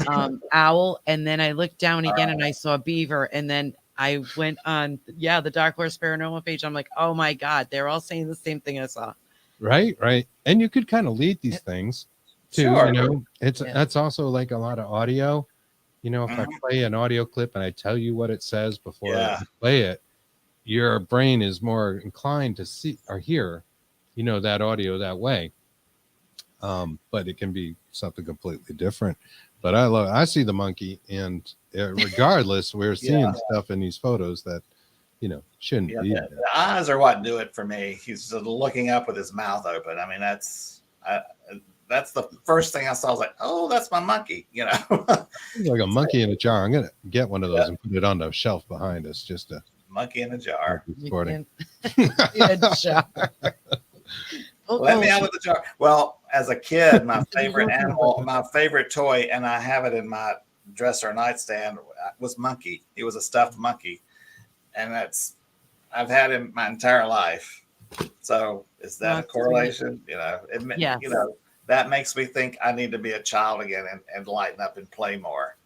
owl, and then I looked down again and I saw a beaver, and then I went on the Dark Horse Paranormal page. I'm like, oh my god, they're all saying the same thing I saw. Right. And you could kind of lead these things too. Sure. You know, that's also like a lot of audio. You know, if I play an audio clip and I tell you what it says before I play it, your brain is more inclined to see or hear, you know, that audio that way. But it can be something completely different. But I see the monkey, and regardless, we're seeing stuff in these photos that, you know, shouldn't be. The eyes are what do it for me. He's just looking up with his mouth open. I mean, that's the first thing I saw. I was like, oh, that's my monkey, you know. Like a monkey in a jar. I'm gonna get one of those and put it on the shelf behind us, just to monkey in a jar. Sporting. Let me out of the jar. Well, as a kid, my favorite animal, my favorite toy, and I have it in my dresser nightstand, was monkey. He was a stuffed monkey, and I've had him my entire life. So is that a correlation? You know, you know, that makes me think I need to be a child again and lighten up and play more.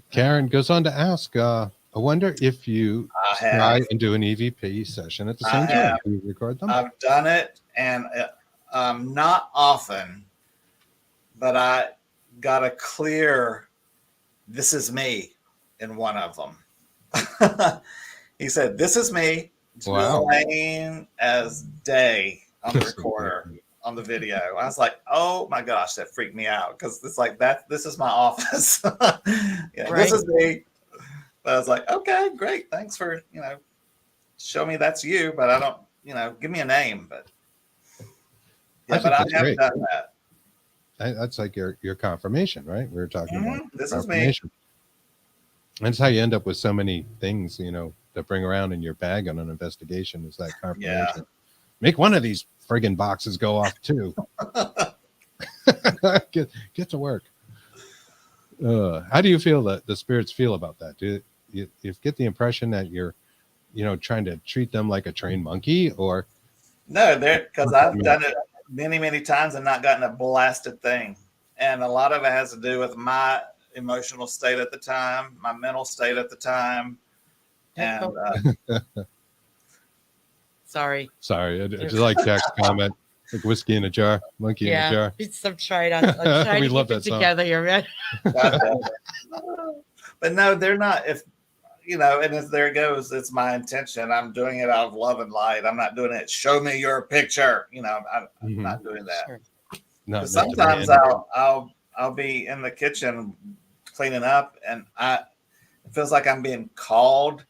Karen goes on to ask, I wonder if you try and do an EVP session at the same time. Do you record them? I've done it, and not often, but I got a clear, this is me in one of them. He said, this is me. It's plain as day on the recorder, on the video. I was like, oh my gosh, that freaked me out, because it's like that. This is my office. This is me. But I was like, okay, great. Thanks for, you know, show me that's you, but I don't, you know, give me a name. But I have done that. That's like your confirmation, right? We were talking about this is me. That's how you end up with so many things, you know, to bring around in your bag on an investigation, is that confirmation. Yeah. Make one of these friggin' boxes go off too. Get to work. How do you feel that the spirits feel about that? Do you get the impression that you're, you know, trying to treat them like a trained monkey, or? No, because I've done it many, many times and not gotten a blasted thing. And a lot of it has to do with my emotional state at the time, my mental state at the time. And sorry. I just like Jack's comment. Like whiskey in a jar, monkey in a jar. I'm trying to keep it together. You're right. But no, they're not. If you know, and as there it goes, it's my intention. I'm doing it out of love and light. I'm not doing it. Show me your picture. You know, I'm not doing that. Sure. No, sometimes I'll be in the kitchen cleaning up, and it feels like I'm being called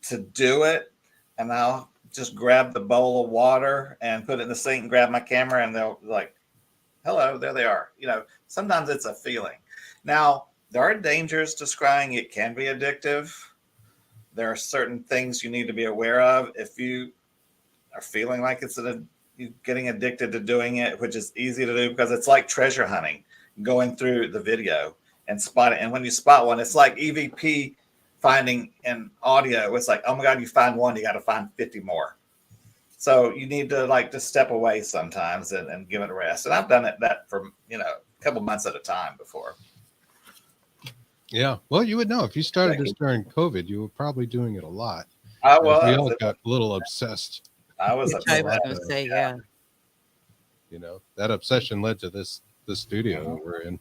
to do it, and I'll just grab the bowl of water and put it in the sink and grab my camera, and they'll like, hello, there they are. You know, sometimes it's a feeling. Now, there are dangers to scrying. It can be addictive. There are certain things you need to be aware of. If you are feeling like you're getting addicted to doing it, which is easy to do because it's like treasure hunting, going through the video and spot it. And when you spot one, it's like EVP finding in audio. It's like, oh my God, you find one, you got to find 50 more. So you need to like just step away sometimes and give it a rest. And I've done that for, you know, a couple months at a time before. Yeah. Well, you would know if you started this during COVID, you were probably doing it a lot. I was. We all got a little obsessed. I was obsessed. I was going to say, yeah. You know, that obsession led to this studio that we're in.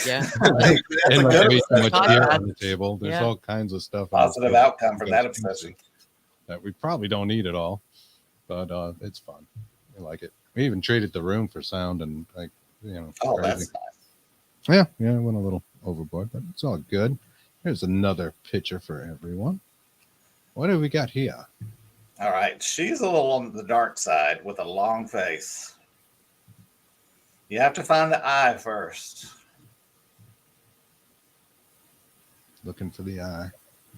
Yeah. And like way too much beer on the table. There's all kinds of stuff. Positive outcome from that obsession. That we probably don't need at all, but it's fun. I like it. We even traded the room for sound and like, you know. Oh, crazy. that's nice. Yeah, I went a little overboard, but it's all good. Here's another picture for everyone. What do we got here? All right. She's a little on the dark side with a long face. You have to find the eye first. Looking for the eye.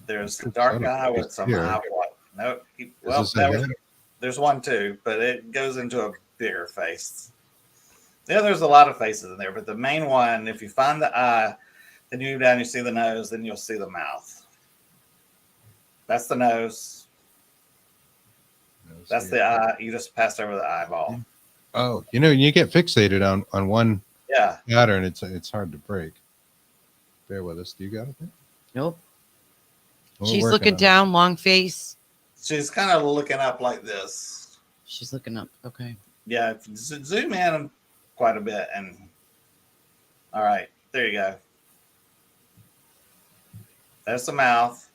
There's the dark eye with some eye. Nope. Well, there's one too, but it goes into a bigger face. Yeah, there's a lot of faces in there, but the main one, if you find the eye, then you move down, you see the nose, then you'll see the mouth. That's the nose. That's the eye. You just passed over the eyeball. Oh, you get fixated on one Yeah. pattern. It's hard to break. Bear with us. Do you got it there? Nope. We're She's working looking on it. down, long face. She's kind of looking up like this. She's looking up. Okay. Yeah. Zoom in quite a bit. And all right. There you go. There's the mouth.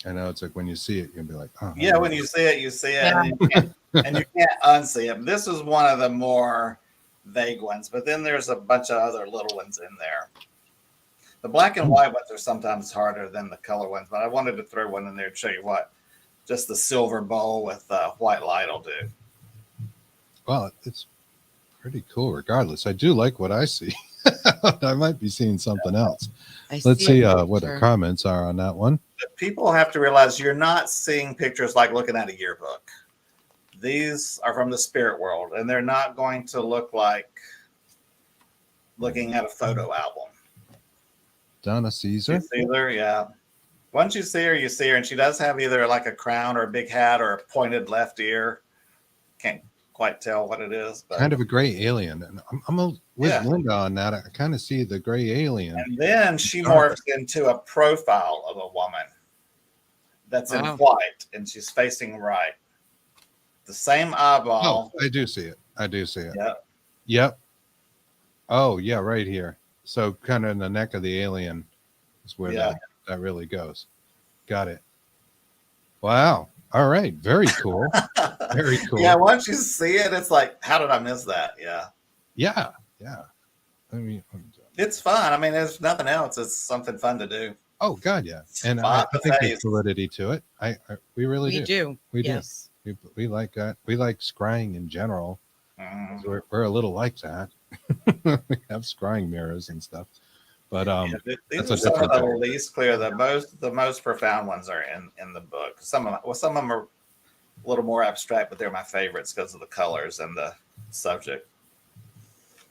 I know it's like when you see it, you'll be like, oh. Yeah, when you see it, you see it. Yeah. And you can't unsee it. This is one of the more vague ones, but then there's a bunch of other little ones in there. The black and white ones are sometimes harder than the color ones, but I wanted to throw one in there to show you what just the silver bowl with white light will do. Well, it's pretty cool regardless. I do like what I see. I might be seeing something else. Let's see what the comments are on that one. But people have to realize you're not seeing pictures like looking at a yearbook. These are from the spirit world, and they're not going to look like looking at a photo album. Donna Caesar. Caesar, yeah. Once you see her, and she does have either like a crown or a big hat or a pointed left ear. Can't quite tell what it is, but Kind of a gray alien. And I'm with Linda on that. I kind of see the gray alien. And then she morphs into a profile of a woman that's in white, and she's facing right. The same eyeball. Oh, I do see it. Yep. Yep. Oh, yeah, right here. So kind of in the neck of the alien is where that really goes. Got it. Wow. All right. Very cool. Very cool. Yeah, once you see it, it's like, how did I miss that? Yeah. Yeah. Yeah. I mean, it's fun. I mean, there's nothing else. It's something fun to do. Oh, God, yeah. And I think there's validity to it. We really do. We do. We like that. We like scrying in general. We're a little like that. We have scrying mirrors and stuff. But these are some of the least clear. The most profound ones are in the book. Some of them are a little more abstract, but they're my favorites because of the colors and the subject.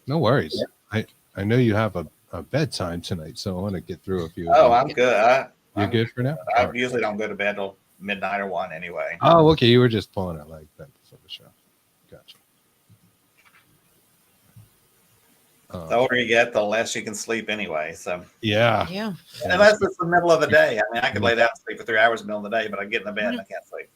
No worries. Yeah. I know you have a bedtime tonight, so I want to get through a few. Oh, I'm good. You're good for now? I usually don't go to bed till midnight or 1 anyway. Oh, okay. You were just pulling it like that before the show. Gotcha. The older you get, the less you can sleep anyway. So yeah. Unless it's the middle of the day. I mean, I could lay down and sleep for 3 hours in the middle of the day, but I get in the bed and I can't sleep.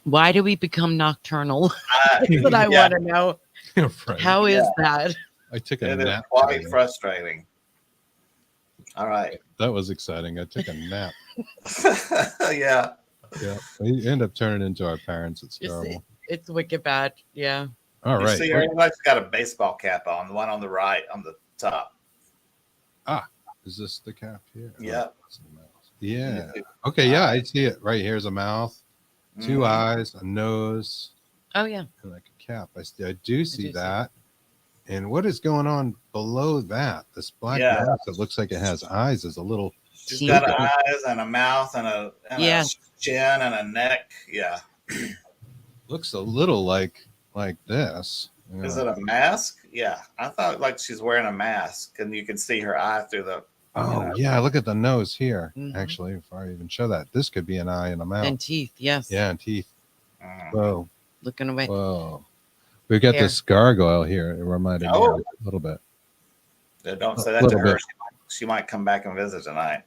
Why do we become nocturnal? That's what I want to know. Right. How is that? I took a nap. It's quite frustrating. All right. That was exciting. I took a nap. Yeah. We end up turning into our parents. It's terrible. It's wicked bad. Yeah. All right. See, everybody's got a baseball cap on. The one on the right, on the top. Ah, is this the cap here? Yeah. Yeah. Okay. Yeah, I see it. Right here's a mouth, 2 eyes, a nose. Oh yeah. And like a cap. I do see that. And what is going on below that? This black mask that looks like it has eyes is a little. She's got eyes and a mouth and a chin and a neck. Yeah. Looks a little like this. Is it a mask? Yeah. I thought like she's wearing a mask and you can see her eye through the. Oh, yeah. Look at the nose here. Actually, before I even show that, this could be an eye and a mouth. And teeth. Yes. Yeah. And teeth. Whoa. Looking away. Whoa. We got this gargoyle here. It reminded me a little bit. Don't say that to her. She might come back and visit tonight.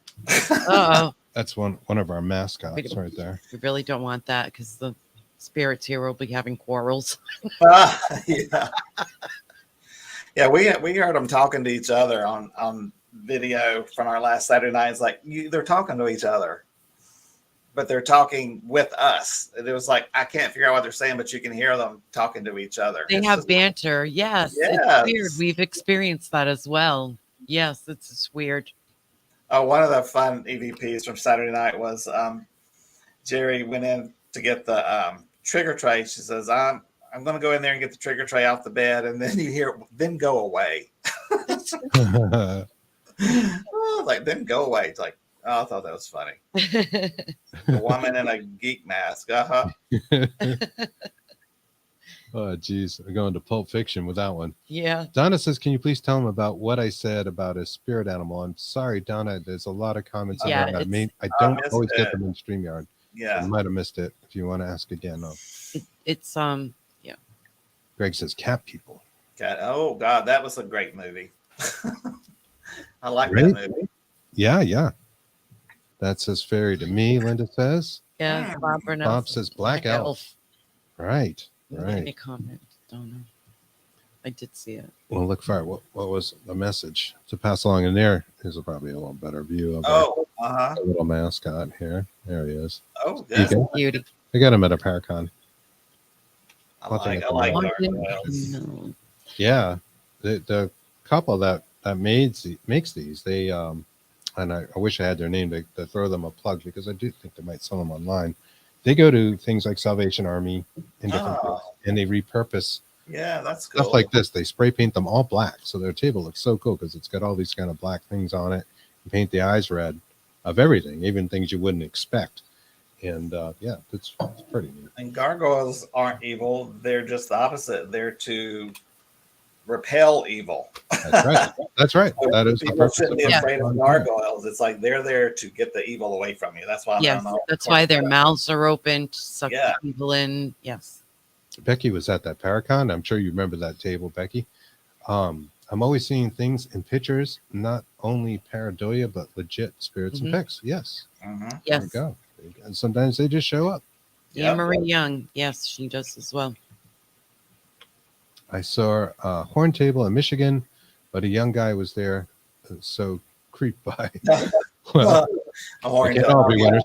Oh. That's one of our mascots right there. We really don't want that because the spirits here will be having quarrels. Yeah. Yeah, we heard them talking to each other on video from our last Saturday night. It's like they're talking to each other, but they're talking with us. And it was like, I can't figure out what they're saying, but you can hear them talking to each other. They have banter. Yes. It's weird. We've experienced that as well. Yes, it's just weird. Oh, one of the fun EVPs from Saturday night was Jerry went in to get the trigger tray. She says, I'm going to go in there and get the trigger tray off the bed. And then you hear, then go away. Like, then go away. It's like, oh, I thought that was funny. A woman in a geek mask. Oh, geez. We're going to Pulp Fiction with that one. Yeah. Donna says, can you please tell him about what I said about a spirit animal? I'm sorry, Donna. There's a lot of comments in Yeah, there. I I don't missed always get it. them in StreamYard. Yeah. I might have missed it. If you want to ask again. No. It's yeah. Greg says, cat people. God, oh God, that was a great movie. I like Right? that movie. Yeah, yeah. That says fairy to me, Linda says. Yeah. Bob Burnell Bob says black elf. Right, Made right. a comment. Don't know. I did see it. Well, look for it. What was the message to pass along in there? Here's probably a little better view of Oh, our little mascot here. There he is. Oh, There you that's go. Beauty. I got him at a Paracon. I like gargoyles. No. Yeah, the couple that makes these, they and I wish I had their name to throw them a plug, because I do think they might sell them online. They go to things like Salvation Army and different things, and they repurpose Yeah, that's cool. stuff like this. They spray paint them all black, so their table looks so cool because it's got all these kind of black things on it. And paint the eyes red of everything, even things you wouldn't expect. And yeah, it's pretty neat. And gargoyles aren't evil. They're just the opposite. They're to repel evil. That's right. That's right. That is the People purpose shouldn't be of afraid of gargoyles. It's like they're there to get the evil away from you. That's why. Yes, that's why their mouths are open to suck people in. Yes. Becky was at that Paracon. I'm sure you remember that table, Becky. I'm always seeing things in pictures, not only pareidolia, but legit spirits and pics. Yes. Yes. There we go. And sometimes they just show up. Yeah, Marie Young. Yes, she does as well. I saw a horn table in Michigan, but a young guy was there, so creeped by. Well, we can't all be winners.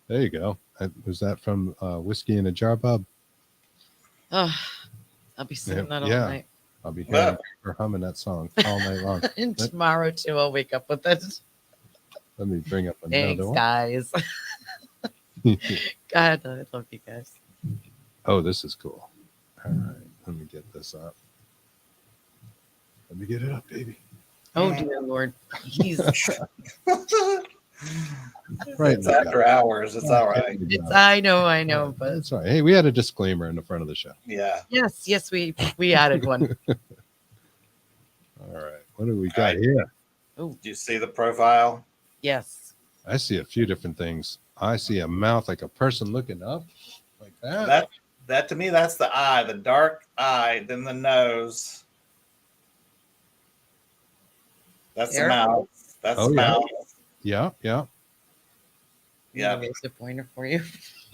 There you go. Was that from Whiskey in a Jar, Bob? Oh, I'll be singing that all night. I'll be hearing her humming that song all night long. And tomorrow too, I'll wake up with it. Let me bring up another one. Guys. God, I love you guys. Oh, this is cool. All right, let me get this up. Let me get it up, baby. Oh dear Lord, he's right. It's after hours. It's all right. I know, but it's all right. Hey, we had a disclaimer in the front of the show. Yeah. Yes, we added one. All right, what do we got here? Oh, do you see the profile? Yes. I see a few different things. I see a mouth like a person looking up, like that. That to me, that's the eye, the dark eye, then the nose. That's the mouth. That's the mouth. Yeah. Yeah. There's a pointer for you.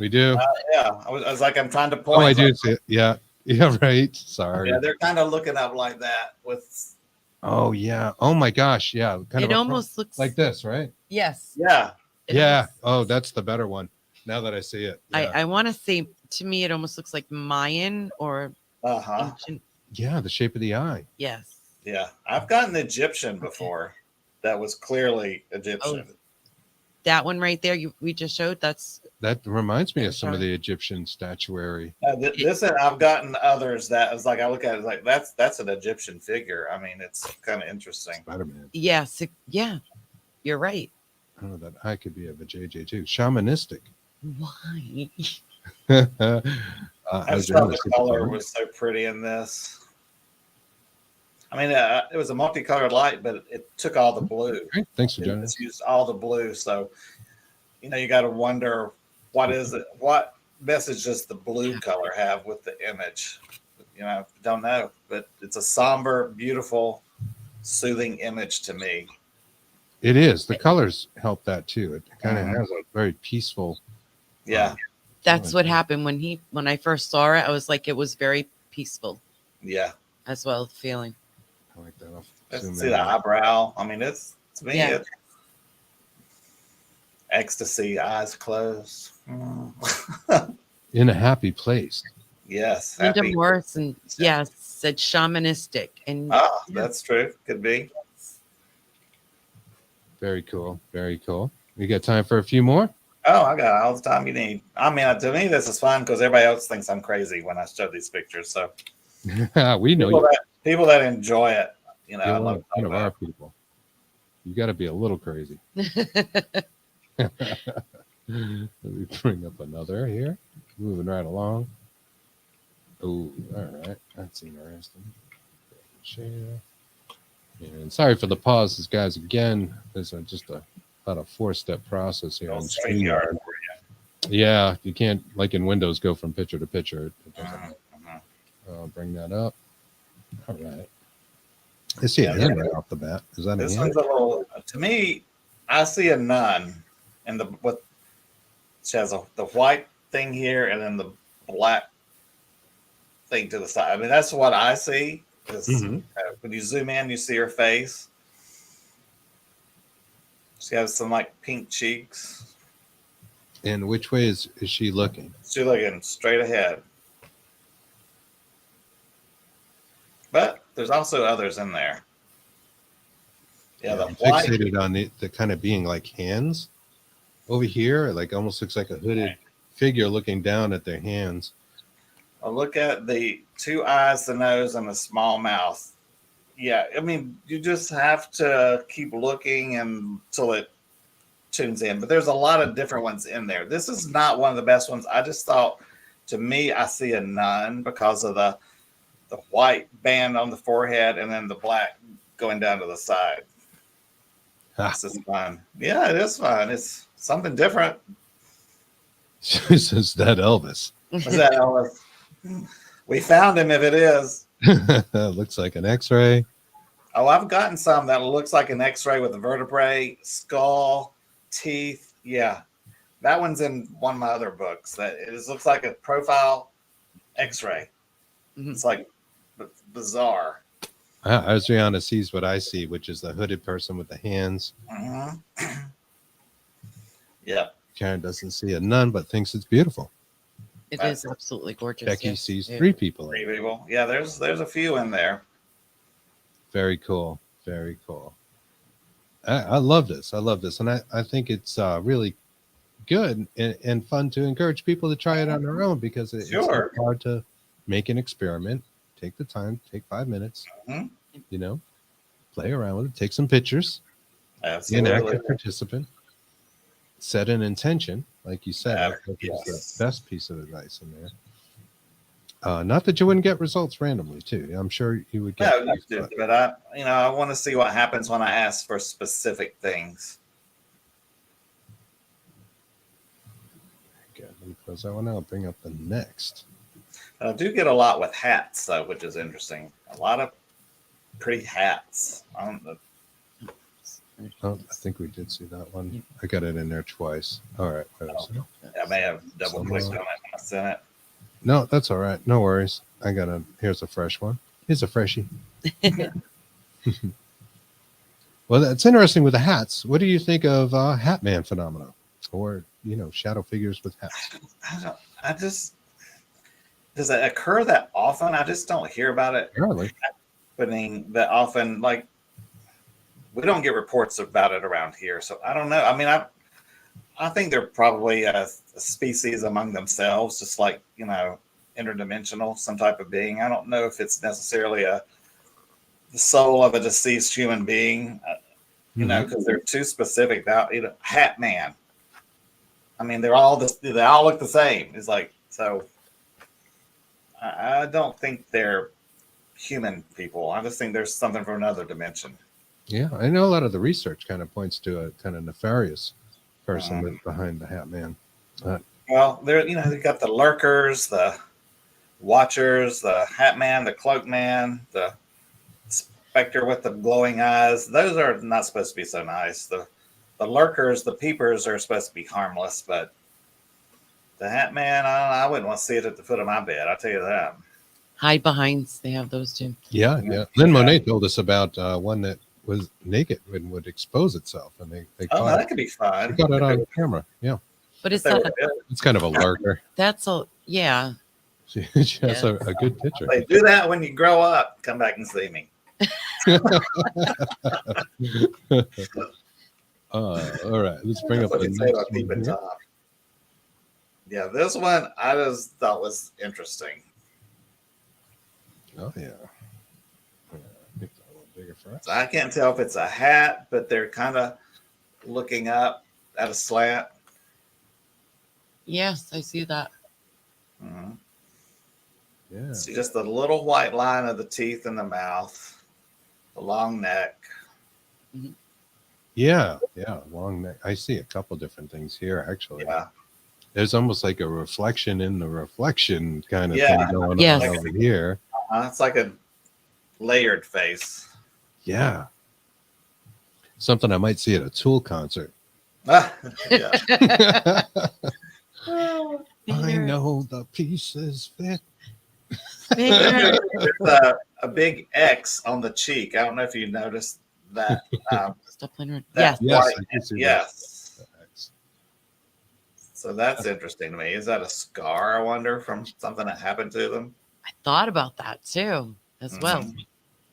We do. Yeah. I was like, I'm trying to point. Oh, I do see it. Yeah. Yeah, right. Sorry. Yeah, they're kind of looking up like that with. Oh, yeah. Oh, my gosh. Yeah. It almost looks like this, right? Yes. Yeah. Yeah. Oh, that's the better one. Now that I see it. Yeah. I want to say, to me, it almost looks like Mayan or ancient. Yeah, the shape of the eye. Yes. Yeah. I've gotten Egyptian before. That was clearly Egyptian. Oh, that one right there we just showed, that reminds me of some of the Egyptian statuary. This I've gotten others that was like, I look at it like that's an Egyptian figure. I mean, it's kind of interesting. Spider-Man. Yes. Yeah. You're right. Oh, that eye could be of a JJ too. Shamanistic. Why? I just thought the color was so pretty in this. I mean, it was a multicolored light, but it took all the blue. Great. Thanks for joining us. It's used all the blue. So, you got to wonder, what is it? What message does the blue color have with the image? Don't know. But it's a somber, beautiful, soothing image to me. It is. The colors help that too. It kind of has a very peaceful. Yeah. That's what happened when I first saw it. I was like, it was very peaceful. Yeah. As well, the feeling. I like that. Let's see the eyebrow. I mean, it's ecstasy, eyes closed. In a happy place. Yes. Linda Morrison, yes, said shamanistic. And that's true. Could be. Very cool. Very cool. We got time for a few more? Oh, I got all the time you need. I mean, to me, this is fun because everybody else thinks I'm crazy when I show these pictures. So we know people that enjoy it, I love one of our people. You got to be a little crazy. Let me bring up another here. Moving right along. Oh, all right. That's interesting. Share. And sorry for the pauses, guys. Again, there's just about a 4-step process here. Little On StreamYard. StreamYard. Yeah, you can't, like in Windows, go from picture to picture. It doesn't. I'll bring that up. All right. I see a hand right off the bat. Is that a This hand? one's a little. To me, I see a nun, and she has the white thing here, and then the black thing to the side. I mean, that's what I see. When you zoom in, you see her face. She has some like pink cheeks. And which way is she looking? She's looking straight ahead. But there's also others in there. Yeah, the I'm white. fixated on the kind of being like hands over here. Like almost looks like a hooded figure looking down at their hands. I'll look at the 2 eyes, the nose, and the small mouth. Yeah, I mean, you just have to keep looking until it tunes in. But there's a lot of different ones in there. This is not one of the best ones. I just thought, to me, I see a nun because of the white band on the forehead and then the black going down to the side. This is fun. Yeah, it is fun. It's something different. Is that Elvis? Is that Elvis? We found him if it is. Looks like an X-ray. Oh, I've gotten some that looks like an X-ray with a vertebrae, skull, teeth. Yeah, that one's in one of my other books. That it just looks like a profile X-ray. It's like bizarre. Adriana sees what I see, which is the hooded person with the hands. Yeah. Karen doesn't see a nun, but thinks it's beautiful. It is absolutely gorgeous. Becky sees 3 people. 3 people. Yeah, there's a few in there. Very cool. Very cool. I love this. I love this. And I think it's really good and fun to encourage people to try it on their own, because it's not hard to make an experiment. Take the time, take 5 minutes, play around with it, take some pictures, be an active participant, set an intention, like you said. I think it's the best piece of advice in there. Not that you wouldn't get results randomly too. I'm sure you would get. No, but I want to see what happens when I ask for specific things. Okay, let me close that one out. I'll bring up the next. I do get a lot with hats, though, which is interesting. A lot of pretty hats. Oh, I think we did see that one. I got it in there twice. All right. I may have double clicked on it when I sent it. No, that's all right. No worries. Here's a fresh one. Here's a freshie. Well, that's interesting with the hats. What do you think of Hat Man phenomena, or shadow figures with hats? Does it occur that often? I just don't hear about it happening that often. Like, we don't get reports about it around here, so I don't know. I mean, I think they're probably a species among themselves, just like interdimensional, some type of being. I don't know if it's necessarily the soul of a deceased human being, because they're too specific. Now, Hat Man. I mean, they all look the same. It's like so. I don't think they're human people. I just think there's something from another dimension. Yeah, I know a lot of the research kind of points to a kind of nefarious person behind the Hat Man. Well, they've got the lurkers, the watchers, the Hat Man, the Cloak Man, the specter with the glowing eyes. Those are not supposed to be so nice. The lurkers, the peepers are supposed to be harmless, but the Hat Man, I wouldn't want to see it at the foot of my bed. I'll tell you that. Hide behinds, they have those too. Yeah. Lynn Monet told us about one that was naked and would expose itself, and they caught that it. could be fun. They got it on camera. Yeah, but it's kind of a lurker. That's yeah. She has a good picture. They do that when you grow up. Come back and see me. All right, let's bring up the next one here. Yeah, this one I just thought was interesting. Oh yeah. Make that a little bigger for us. So I can't tell if it's a hat, but they're kind of looking up. at a slant. Yes, I see that. Mm-hmm. Yeah. See just the little white line of the teeth in the mouth, the long neck. Yeah. Long neck. I see a couple different things here, actually. Yeah. There's almost like a reflection in the reflection kind of Yeah. thing going Yes. on over here. It's like a layered face. Yeah. Something I might see at a Tool concert. Yeah. I know the pieces fit. Bigger. There's a big X on the cheek. I don't know if you noticed that. Stop playing around. That Yes. Yes, white- I can see yes. that. So that's interesting to me. Is that a scar, I wonder, from something that happened to them? I thought about that too, as well.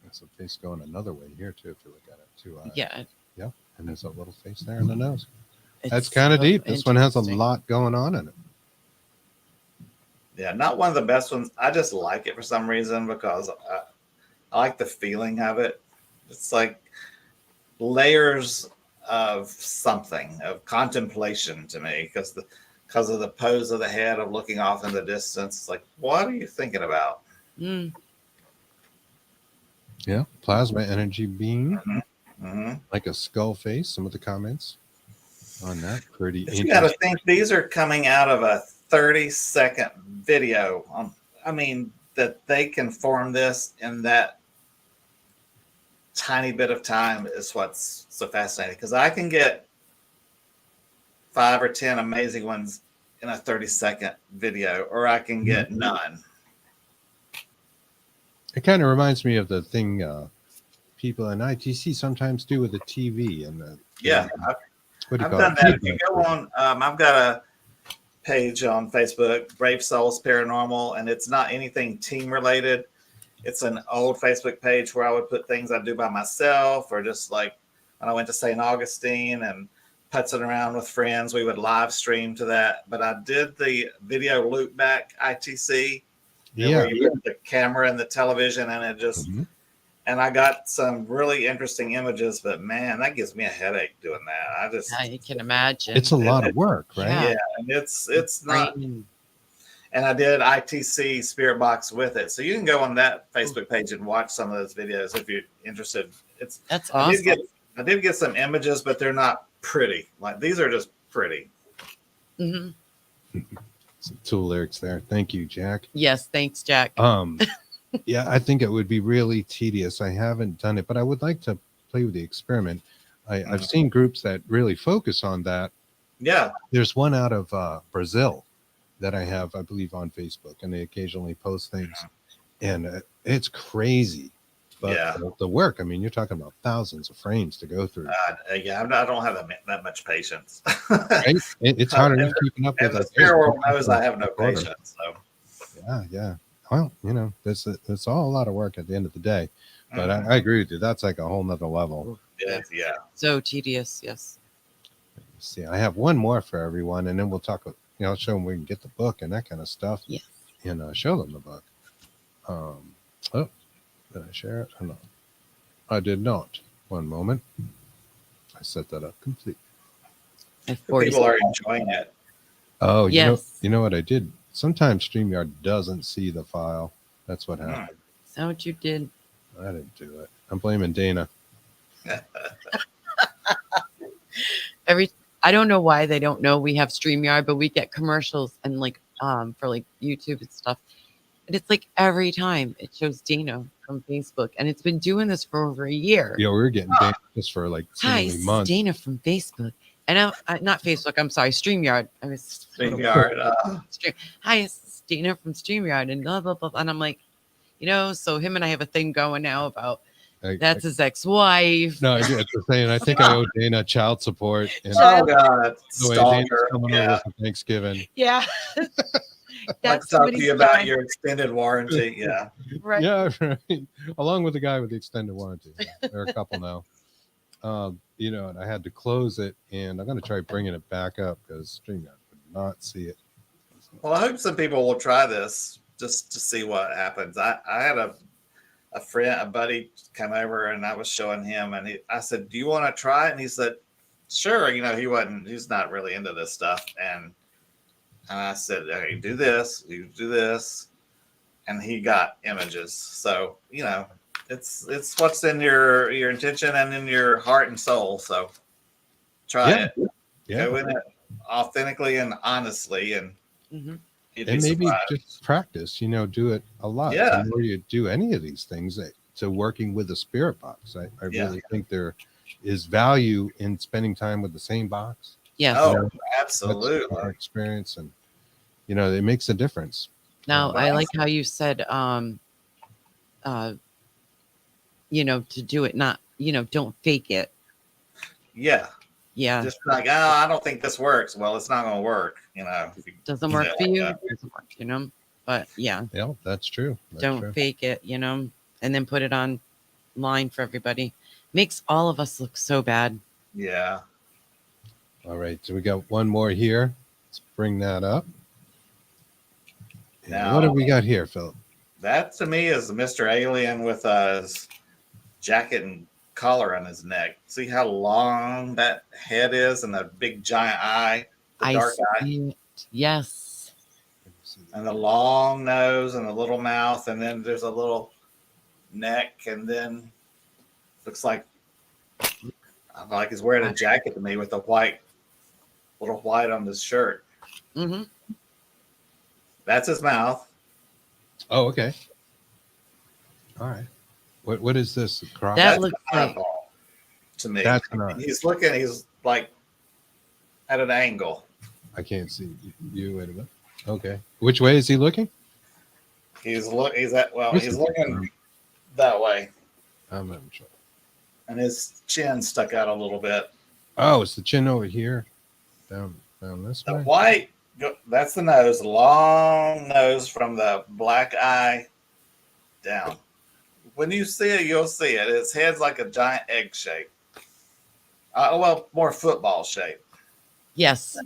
There's a face going another way here too, if you look at it. 2 eyes. Yeah. And there's a little face there in the nose. It's That's kind of so deep. This one has a interesting. lot going on in it. Yeah, not one of the best ones. I just like it for some reason because I like the feeling of it. It's like layers of something, of contemplation to me, because of the pose of the head, of looking off in the distance. It's like, what are you thinking about? Mm. Yeah. Plasma energy beam, Mm-hmm. like a skull face. Some of the comments on that. Pretty You got to interesting. think these are coming out of a 30-second video. I mean, that they can form this in that tiny bit of time is what's so fascinating, because I can get 5 or 10 amazing ones in a 30-second video, or I can get none. It kind of reminds me of the thing people in ITC sometimes do with the TV and the Yeah, what do you I've call done it? that. If you go on, I've got a page on Facebook, Brave Souls Paranormal, and it's not anything team related. It's an old Facebook page where I would put things I do by myself, or just like when I went to St. Augustine and putzing around with friends, we would live stream to that. But I did the video loop back ITC, where you put the camera and the television, and it just and I got some really interesting images. But man, that gives me a headache doing that. I can imagine. It's a lot of work, right? Yeah, and it's not. And I did ITC Spirit Box with it, so you can go on that Facebook page and watch some of those videos if you're interested. That's awesome. I did get some images, but they're not pretty. Like, these are just pretty. Some Tool lyrics there. Thank you, Jack. Yes, thanks, Jack. Yeah, I think it would be really tedious. I haven't done it, but I would like to play with the experiment. I've seen groups that really focus on that. Yeah. There's one out of Brazil that I have, I believe, on Facebook, and they occasionally post things, and it's crazy. But the work, I mean, you're talking about thousands of frames to go through. I don't have that much patience. Right? It's hard enough keeping up with the that. spirit world knows I have no patience. So yeah. Well, it's all a lot of work at the end of the day. But I agree with you. That's like a whole nother level. Yeah. So tedious. Yes. Let's see, I have one more for everyone, and then we'll talk. I'll show them we can get the book and that kind of stuff. Yeah. And show them the book. Did I share it? Or no? I did not. One moment. I set that up completely. People are enjoying it. Oh, yes. You know what I did? Sometimes StreamYard doesn't see the file. That's what happened. Is that what you did? I didn't do it. I'm blaming Dana. I don't know why they don't know we have StreamYard, but we get commercials and for like YouTube and stuff. And it's like every time it shows Dana from Facebook, and it's been doing this for over a year. Yeah, we were getting Dana just for like Hi, months. Dana from Facebook. And not Facebook, I'm sorry, StreamYard. I was StreamYard. Hi, it's Dana from StreamYard, and blah blah blah. And I'm like, so him and I have a thing going now about that's his ex-wife. No, I was saying I think I owe Dana child support. And oh God, the way Dana's coming over for Thanksgiving. Yeah. Let's talk to you about your extended warranty. Yeah. Right. Yeah, right. Along with the guy with the extended warranty. There are a couple now. And I had to close it, and I'm going to try bringing it back up because StreamYard would not see it. Well, I hope some people will try this just to see what happens. I had a buddy come over, and I was showing him, and I said, "Do you want to try it?" And he said, sure, he's not really into this stuff. And I said, hey, do this, you do this. And he got images. So, it's what's in your intention and in your heart and soul. So try it. Yeah. Go in it authentically and honestly, and Mhm. you'd And be maybe surprised. just practice, do it a lot. Yeah. The more you do any of these things, to working with a spirit box, I Yeah. really think there is value in spending time with the same box. Yes. Oh, That's absolutely. our experience, and it makes a difference. Now, Well, I like how you said, to do it, not, don't fake it. Yeah. Yeah. Just like, I don't think this works. Well, it's not going to work. If you Doesn't say work it for like you. that. Doesn't work, But yeah, Yeah, that's true. don't fake it, and then put it online for everybody. Makes all of us look so bad. Yeah. All right, so we got one more here. Let's bring that up. Now, what have we got here, Philip? That to me is Mr. Alien with his jacket and collar on his neck. See how long that head is and the big giant eye, the dark eye, see it. Yes. and the long nose and the little mouth, and then there's a little neck, and then looks like he's wearing a jacket to me with a little white on his shirt. Mm-hmm. That's his mouth. Oh, okay. All right. What is this? Cross? That That's looks an like eyeball to me. That's not. He's like at an angle. I can't see you. Wait a minute. Okay. Which way is he looking? He's Where's looking that way, I'm not sure. and his chin stuck out a little bit. Oh, it's the chin over here. Down this The way. white, that's the nose, the long nose from the black eye down. When you see it, you'll see it. His head's like a giant egg shape. More football shape. yes.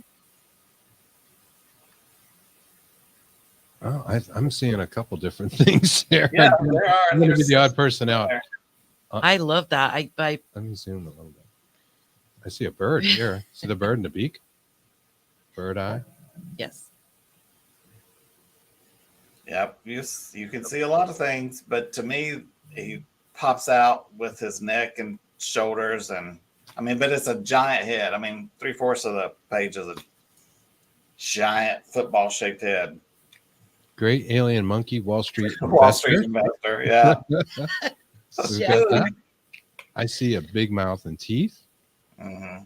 Oh, I'm seeing a couple different things here. Yeah, there are. I'm going to be There's the odd person out. there. I love that. I Let me zoom a little bit. I see a bird here. See the bird in the beak? Bird eye. yes. Yep, you can see a lot of things, but to me, he pops out with his neck and shoulders, but it's a giant head. 3/4 of the page is a giant football-shaped head. Great alien monkey, Wall Street Wall Street investor, yeah. So we've got that. I see a big mouth and teeth. Mm-hmm.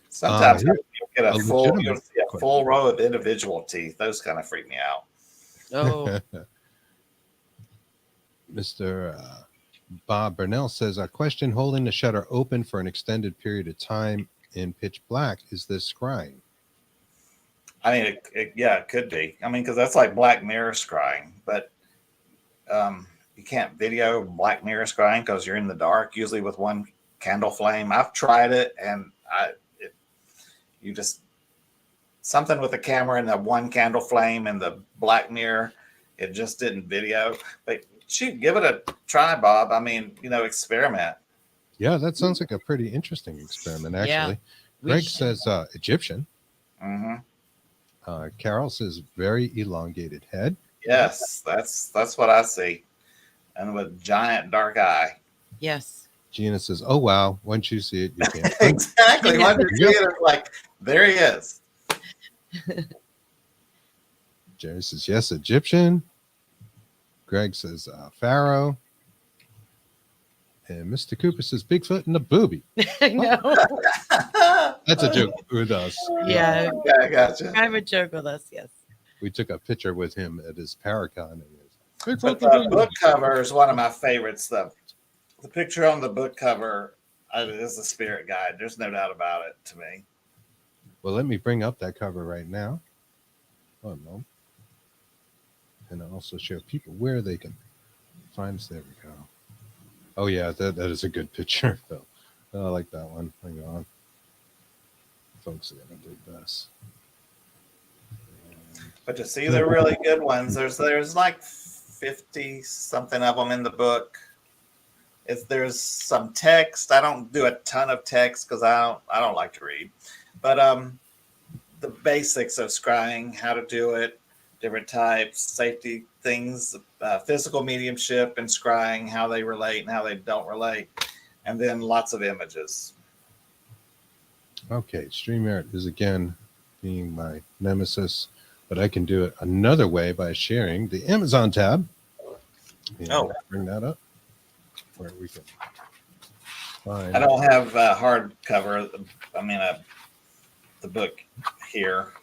Sometimes here- you'll get a legitimate you'll see a full row of individual teeth. Those kind of freak me out. Oh, Mr. Bob Burnell says, a question: holding the shutter open for an extended period of time in pitch black, is this scrying? It could be. Because that's like Black Mirror scrying, but you can't video Black Mirror scrying because you're in the dark, usually with one candle flame. I've tried it, and you just something with the camera and the one candle flame and the Black Mirror, it just didn't video. But shoot, give it a try, Bob. Experiment. Yeah, that sounds like a pretty interesting experiment, actually. Yeah, Greg says Egyptian. Mm-hmm. Carol says very elongated head. Yes, that's what I see, and with giant dark eye. yes. Gina says, oh, wow. Once you see it, you can't. Exactly. Once you see it, it's like, there he is. Jerry says, yes, Egyptian. Greg says, Pharaoh. And Mr. Cooper says, Bigfoot and the booby. I know. That's a joke with us. Yeah. Yeah, I gotcha. Have a joke with us. Yes. We took a picture with him at his Paracon. And But the book cover is one of my favorites. The picture on the book cover is the spirit guide. There's no doubt about it to me. Well, let me bring up that cover right now. Oh, no. And I'll also show people where they can find us. There we go. Oh, yeah, that is a good picture, Phil. I like that one. Hang on. Folks are going to dig this. But to see the really good ones, there's like 50 something of them in the book. If there's some text, I don't do a ton of text because I don't like to read, but the basics of scrying, how to do it, different types, safety things, physical mediumship and scrying, how they relate and how they don't relate, and then lots of images. Okay, StreamYard is again being my nemesis, but I can do it another way by sharing the Amazon tab. And Oh. bring that up where we can find. I don't have hardcover. I mean, the book here.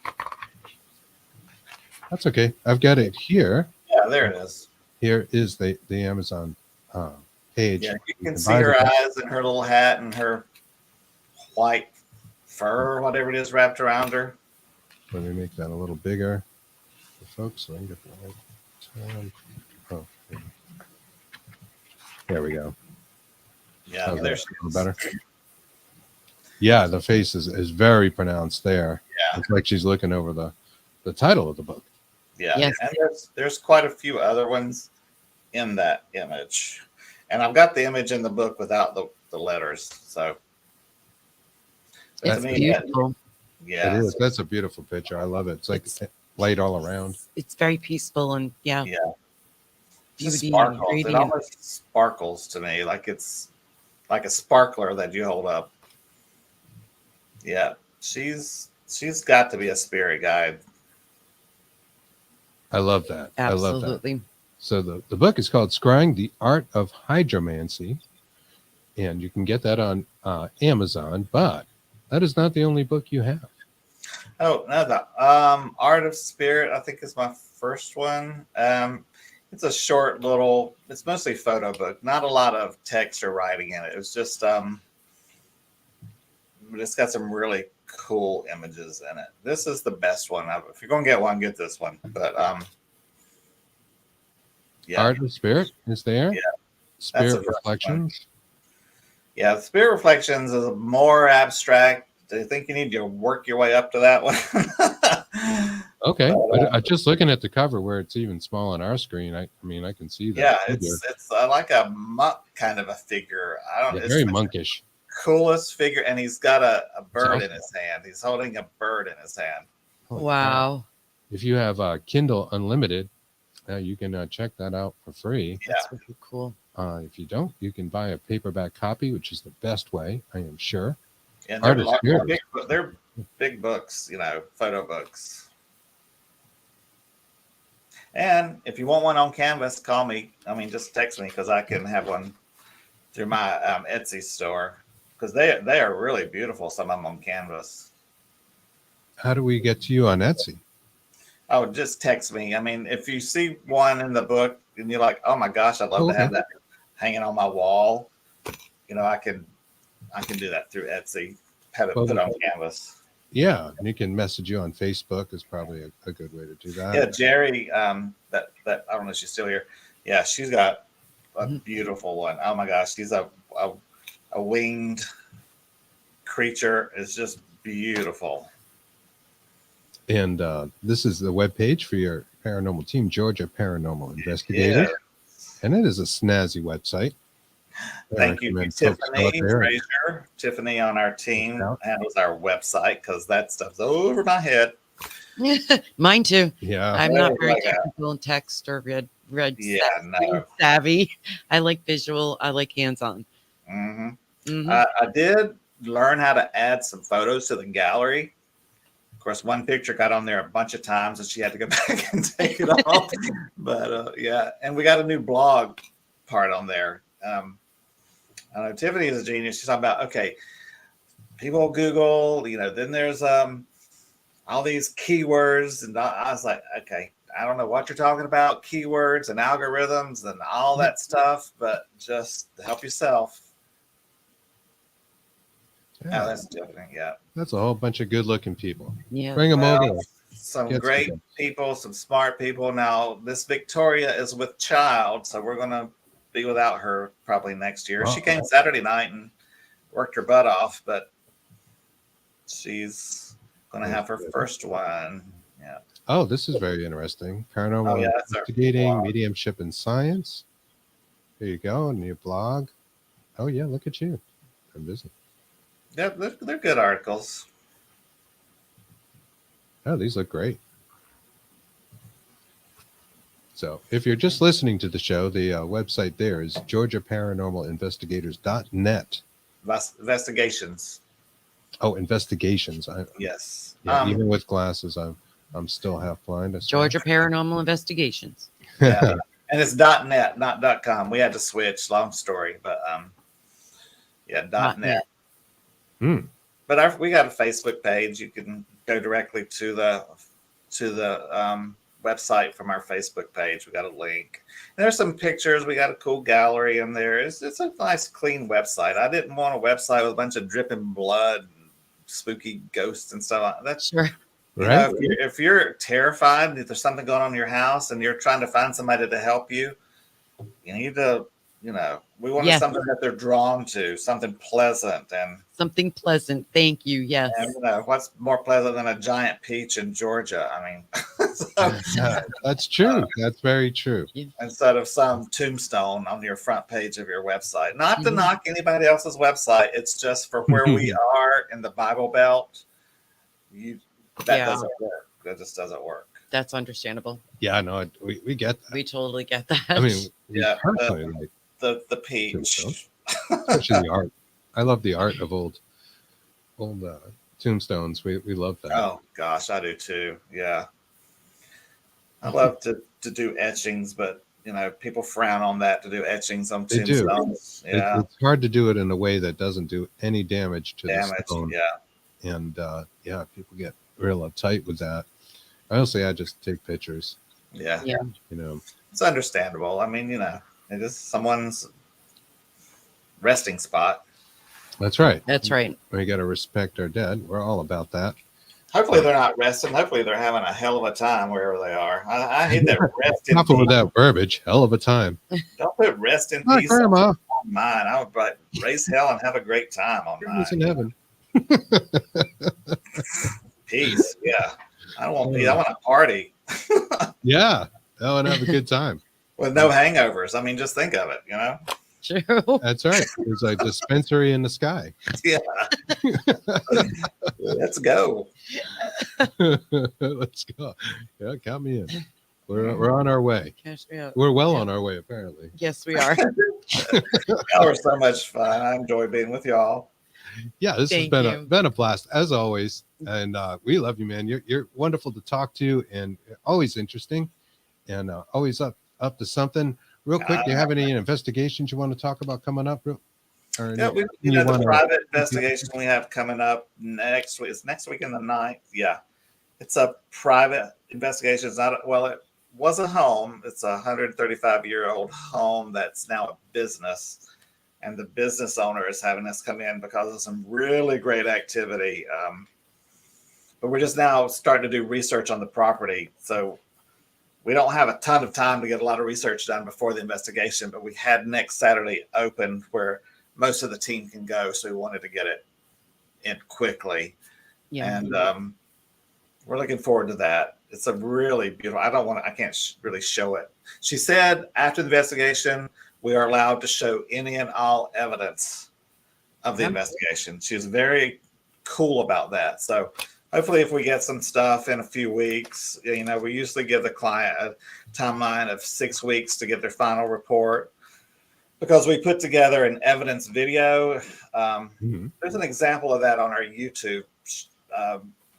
That's okay. I've got it here. Yeah, there it is. Here is the Amazon page. Yeah, you can see buy her the book. eyes and her little hat and her white fur, or whatever it is, wrapped around her. Let me make that a little bigger for folks so I can get the right tab. Oh, there we go. Yeah, How's there that? she A is. little better. Yeah, the face is very pronounced there. Yeah. It's like she's looking over the title of the book. Yeah, Yes. and there's quite a few other ones in that image, and I've got the image in the book without the letters. So It's That's beautiful. yeah, It is. That's a beautiful picture. I love it. It's like light all around. It's very peaceful and yeah, just beauty and sparkles. It radiant. almost sparkles to me, like it's like a sparkler that you hold up. Yeah, she's got to be a spirit guide. I love that. I love that. Absolutely. So the book is called Scrying, the Art of Hydromancy, and you can get that on Amazon, but that is not the only book you have. Oh no, the Art of Spirit, I think, is my first one. It's a short little. It's mostly photo book, not a lot of text or writing in it. It was just but it's got some really cool images in it. This is the best one. If you're gonna get one, get this one. But yeah, Art of Spirit is there. Yeah, Spirit the first Reflections. yeah. The Spirit Reflections is more abstract. I think you need to work your way up to that one. Okay, I just looking at the cover where it's even small on our screen. I mean, I can see that. Yeah, figure. it's like a monk kind of a figure. I don't. Yeah, It's very the monkish. coolest figure, and he's got a bird awesome. in his hand. He's holding a bird in his hand. Holy cow. Wow. If you have Kindle Unlimited, you can check that out for free. That's really cool. If you don't, you can buy a paperback copy, which is the best way, I am sure. And Art they're, of Spirit. they're big books, photo books. And if you want one on canvas, call me. I mean, just text me because I can have one through my Etsy store, because they are really beautiful. Some of them on canvas. How do we get to you on Etsy? Oh, just text me. I mean, if you see one in the book and you're like, "Oh my gosh, I'd love to have that hanging on my wall," I can do that through Etsy. Have it put on canvas. Yeah, and you can message you on Facebook is probably a good way to do that. Yeah, Jerry, that I don't know if she's still here. Yeah, she's got a beautiful one. Oh my gosh, she's a winged creature. It's just beautiful. And this is the webpage for your paranormal team, Georgia Paranormal Investigator. Yes. And it is a snazzy website. Thank you, Tiffany Frazier. Tiffany on our team handles our website because that stuff's over my head. Mine too. Yeah. I'm not very technical in text or read savvy. I like visual. I like hands-on. I did learn how to add some photos to the gallery. Of course, one picture got on there a bunch of times and she had to go back and take it off. But yeah, and we got a new blog part on there. I know Tiffany is a genius. She's talking about, okay, people Google, then there's all these keywords, and I was like, okay, I don't know what you're talking about, keywords and algorithms and all that stuff, but just help yourself. Yeah. Oh, that's Tiffany. Yeah, that's a whole bunch of good-looking people. Yeah, bring them over. Some great people, some smart people. Now, this Victoria is with child, so we're gonna be without her probably next year. She came Saturday night and worked her butt off, but she's going to have her first one. Yeah. Oh, this is very interesting. Paranormal investigating, mediumship, and science. There you go. New blog. Oh yeah, look at you. I'm busy. Yeah, they're good articles. Oh, these look great. So if you're just listening to the show, the website there is georgiaparanormalinvestigators.net. Investigations. Oh, investigations. Yes. Yeah, even with glasses, I'm still half blind. I swear. Georgia Paranormal Investigations. Yeah. And it's .net, not .com. We had to switch. Long story, but yeah, .net. Hmm. But we got a Facebook page. You can go directly to the website from our Facebook page. We got a link. And there's some pictures. We got a cool gallery in there. It's a nice, clean website. I didn't want a website with a bunch of dripping blood, and spooky ghosts and stuff. That's Sure. You Right. know, if you're terrified, if there's something going on in your house and you're trying to find somebody to help you, you need to, we want Yes. something that they're drawn to, something pleasant. Something pleasant. Thank you. Yes. And what's more pleasant than a giant peach in Georgia? I mean, That's true. That's very true. instead of some tombstone on your front page of your website. Not to Mhm. knock anybody else's website. It's just for where we are in the Bible Belt. That doesn't work. That just doesn't work. That's understandable. Yeah, no, we get that. We totally get that. I mean, we Yeah, personally like The peach. tombstones, especially the art. I love the art of old tombstones. We love that. Oh gosh, I do too. Yeah, I love to do etchings, but people frown on that, to do etchings on They do. tombstones. Yeah, It's hard to do it in a way that doesn't do any damage to the stone. Yeah, And people get real uptight with that. Honestly, I just take pictures. yeah. Yeah. It's understandable. I mean, it is someone's resting spot. That's right. That's right. We got to respect our dead. We're all about that. Hopefully they're not resting. Hopefully they're having a hell of a time wherever they are. I hate that rest in Careful with peace. that verbiage. Hell of a time. Don't put rest in Hi, peace Grandma. on mine. I would like raise hell and have a great time on Grandma's mine. in heaven. Peace. Yeah. I don't want peace. I want a party Yeah. Oh, and have a good time. with no hangovers. I mean, just think of it, True. That's right. There's a dispensary in the sky. Yeah. Let's go. Let's go. Yeah, count me in. We're on our way. Cash me out. We're well on our way, apparently. Yes, we are. Y'all were so much fun. I enjoy being with y'all. Yeah, this Thank has you. been a blast as always, and we love you, man. You're wonderful to talk to, and always interesting, and always up to something. Real quick, do you have any investigations you want to talk about coming up? Or Yeah, the private investigation we have coming up next week. It's next week in the 9th. Yeah, it's a private investigation. It's not it was a home. It's a 135-year-old home that's now a business. And the business owner is having us come in because of some really great activity. But we're just now starting to do research on the property. So we don't have a ton of time to get a lot of research done before the investigation, but we had next Saturday open where most of the team can go. So we wanted to get it in quickly. Yeah. And we're looking forward to that. It's a really beautiful, I can't really show it. She said after the investigation, we are allowed to show any and all evidence of the investigation. She was very cool about that. So hopefully if we get some stuff in a few weeks, we usually give the client a timeline of 6 weeks to get their final report because we put together an evidence video. There's an example of that on our YouTube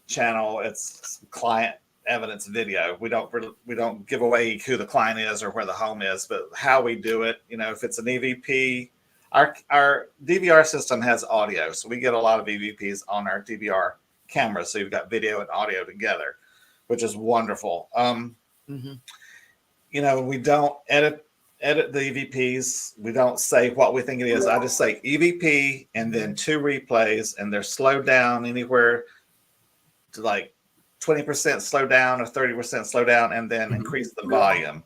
channel. It's client evidence video. We don't give away who the client is or where the home is, but how we do it. If it's an EVP, our DVR system has audio, so we get a lot of EVPs on our DVR cameras. So you've got video and audio together, which is wonderful. We don't edit the EVPs. We don't say what we think it is. I just say EVP and then 2 replays, and they're slowed down anywhere to like 20% slow down or 30% slow down, and then increase the volume.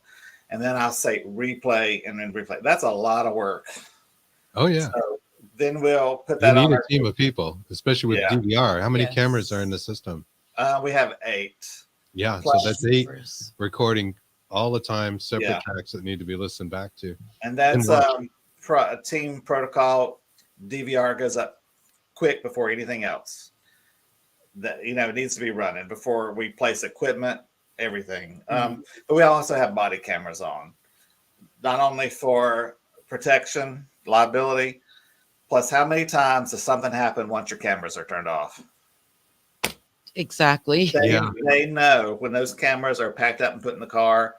And then I'll say replay and then replay. That's a lot of work. Oh yeah. So then we'll put that you on need our a team of people, especially with DVR. How many cameras are in the system? We have 8. Yeah, Plus, so that's 8 recording all the time, separate tracks that need to be listened back to. And that's team protocol, DVR goes up quick before anything else. That it needs to be running before we place equipment, everything. But we also have body cameras on, not only for protection, liability, plus how many times does something happen once your cameras are turned off? Exactly. They know when those cameras are packed up and put in the car,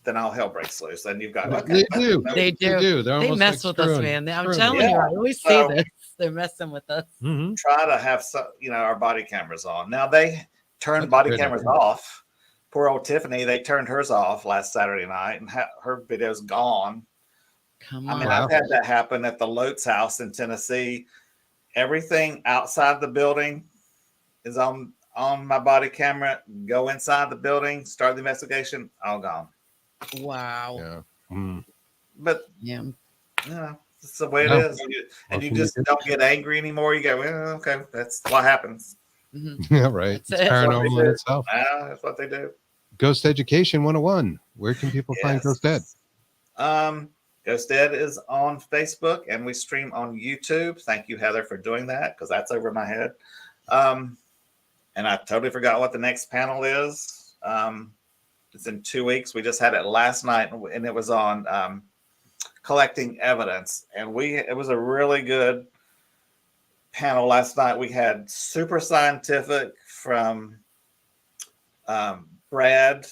then all hell breaks loose. Then you've got They do. They do. They're They almost mess like with us, screwing- man. I'm screwing telling them. you, I always say this. They're messing with us. Mhm. try to have some, our body cameras on. Now they turned That's body good. cameras off. Poor old Tiffany, they turned hers off last Saturday night, and her video's gone. Come I on. mean, I've had that happen at the Lotes house in Tennessee. Everything outside the building is on my body camera. Go inside the building, start the investigation, all gone. Wow. Yeah. Mm. But Yeah. it's the way it is. And you just don't get angry anymore. You go, well, okay, that's what happens. Yeah, right. That's It's it. paranormal in itself. That's what they do. Ghost Education 101. Where can people find Ghost Ed? Ghost Ed is on Facebook, and we stream on YouTube. Thank you, Heather, for doing that, because that's over my head. And I totally forgot what the next panel is. It's in 2 weeks. We just had it last night, and it was on collecting evidence. And it was a really good panel last night. We had super scientific from Brad,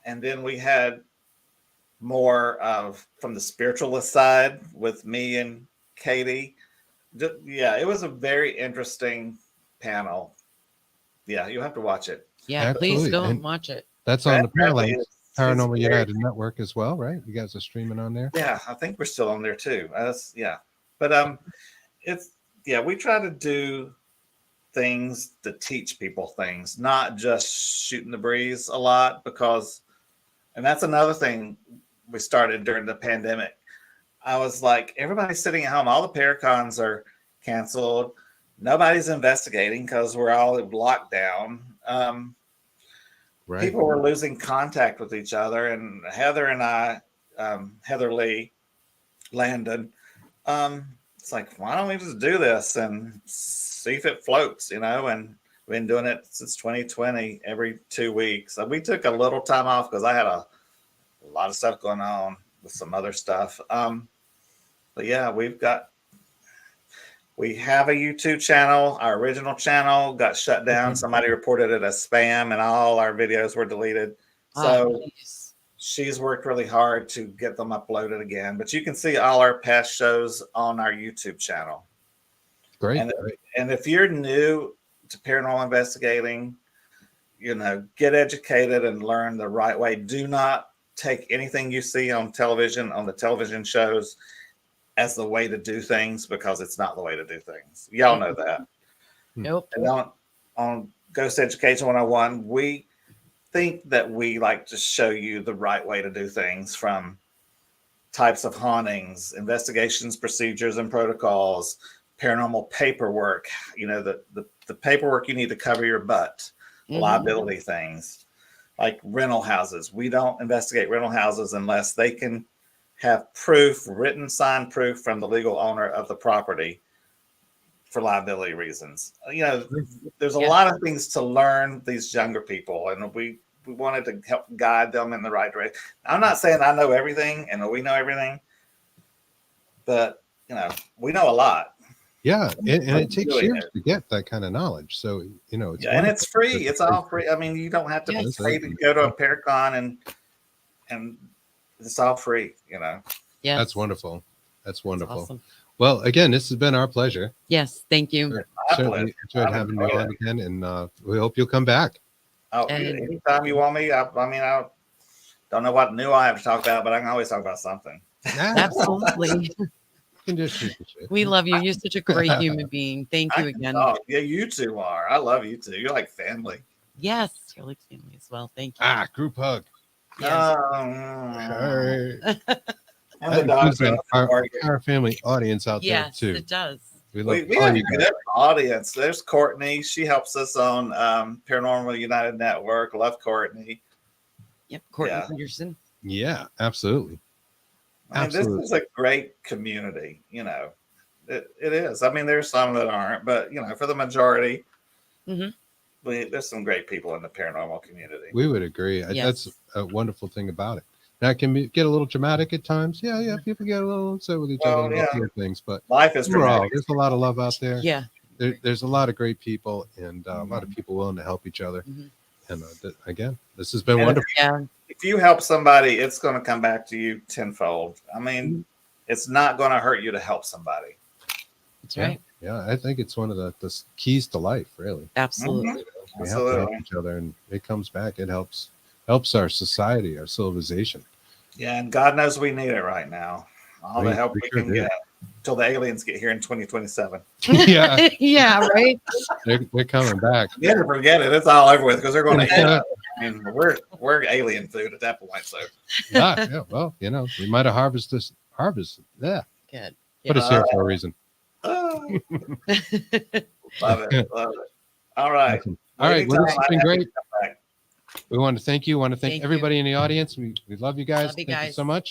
and then we had more from the spiritualist side with me and Katie. It was a very interesting panel. Yeah, you have to watch it. Yeah, Absolutely. please don't And watch it. That's on the Bradley Paranormal is United Network as well, right? You guys are streaming on there? Yeah, I think we're still on there too. But we try to do things to teach people things, not just shooting the breeze a lot, and that's another thing we started during the pandemic. I was like, everybody's sitting at home. All the Paracons are canceled. Nobody's investigating because we're all locked down. Right. People were losing contact with each other, and Heather and I, Heather Lee, Landon, it's like, why don't we just do this and see if it floats, and we've been doing it since 2020, every 2 weeks. We took a little time off because I had a lot of stuff going on with some other stuff. But yeah, we have a YouTube channel. Our original channel got shut down. Somebody reported it as spam, and all our videos were deleted. So she's worked really hard to get them uploaded again. But you can see all our past shows on our YouTube channel. Great. And if you're new to paranormal investigating, get educated and learn the right way. Do not take anything you see on television, on the television shows, as the way to do things, because it's not the way to do things. Y'all know that. Nope. And on Ghost Education 101, we think that we like to show you the right way to do things, from types of hauntings, investigations, procedures, and protocols, paranormal paperwork, the paperwork you need to cover your butt, liability things, like rental houses. We don't investigate rental houses unless they can have proof, written signed proof from the legal owner of the property for liability reasons. There's a lot of things to learn these younger people, and we wanted to help guide them in the right direction. I'm not saying I know everything and we know everything, but we know a lot. Yeah, and it takes years to get that kind of knowledge. So it's and it's free. It's all free. I mean, you don't have to pay to go to a Paracon, and it's all free. Yes. That's wonderful. That's wonderful. Awesome. Well, again, this has been our pleasure. Yes, thank you. Certainly enjoyed having you on again, and we hope you'll come back. Oh, anytime you want me. I don't know what new I have to talk about, but I can always talk about something. Absolutely. Can just shoot the shit. We love you. You're such a great human being. Thank you again. Oh, yeah, you two are. I love you two. You're like family. Yes, you're like family as well. Thank you. Group hug. Yes. And the dogs our family audience out there Yes, too. it does. We have a good audience. There's Courtney. She helps us on Paranormal United Network. Love Courtney. Yep, Courtney Peterson. Yeah, absolutely. I mean, this Absolutely. is a great community, you know. It is. I mean, there's some that aren't, but you know, for the majority, Mhm. there's some great people in the paranormal community. We would agree. That's Yes. a wonderful thing about it. That can get a little dramatic at times. Yeah. People get a little upset with each other Well, about yeah, little things, but life is overall, dramatic. there's a lot of love out there. Yeah. There's a lot of great people and a lot of people willing to help each other. Mhm. And again, this has been And wonderful. Yeah. if you help somebody, it's going to come back to you tenfold. I mean, Mhm. it's not going to hurt you to help somebody. That's Yeah. right. Yeah, I think it's one of the keys to life, really. Absolutely. Mhm. We have to help Absolutely. each other, and it comes back. It helps our society, our civilization. Yeah, and God knows we need it right now. All the help We we sure can do. get till the aliens get here in 2027. Yeah, Yeah. Right. they're coming back. Never forget it. It's all over with because they're going to hit us. I mean, we're alien food at that point. So Yeah. Well, we might have harvested. Yeah, Good. but it's here for a reason. oh, love it. Love it. All right. Awesome. All right. Well, this has been great. We want to thank you. We want to thank Thank everybody in the audience. We love you guys. Love you Thank you guys. so much.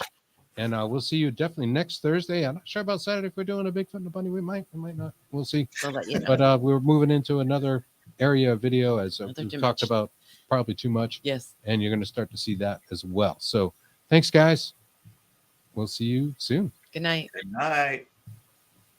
And we'll see you definitely next Thursday. I'm not sure about Saturday if we're doing a Bigfoot and a bunny. We might not. We'll see. We'll let you know. But we're moving into another area of video as Another we've dimension. talked about probably too much. Yes. And you're going to start to see that as well. So thanks, guys. We'll see you soon. Good night. Good night.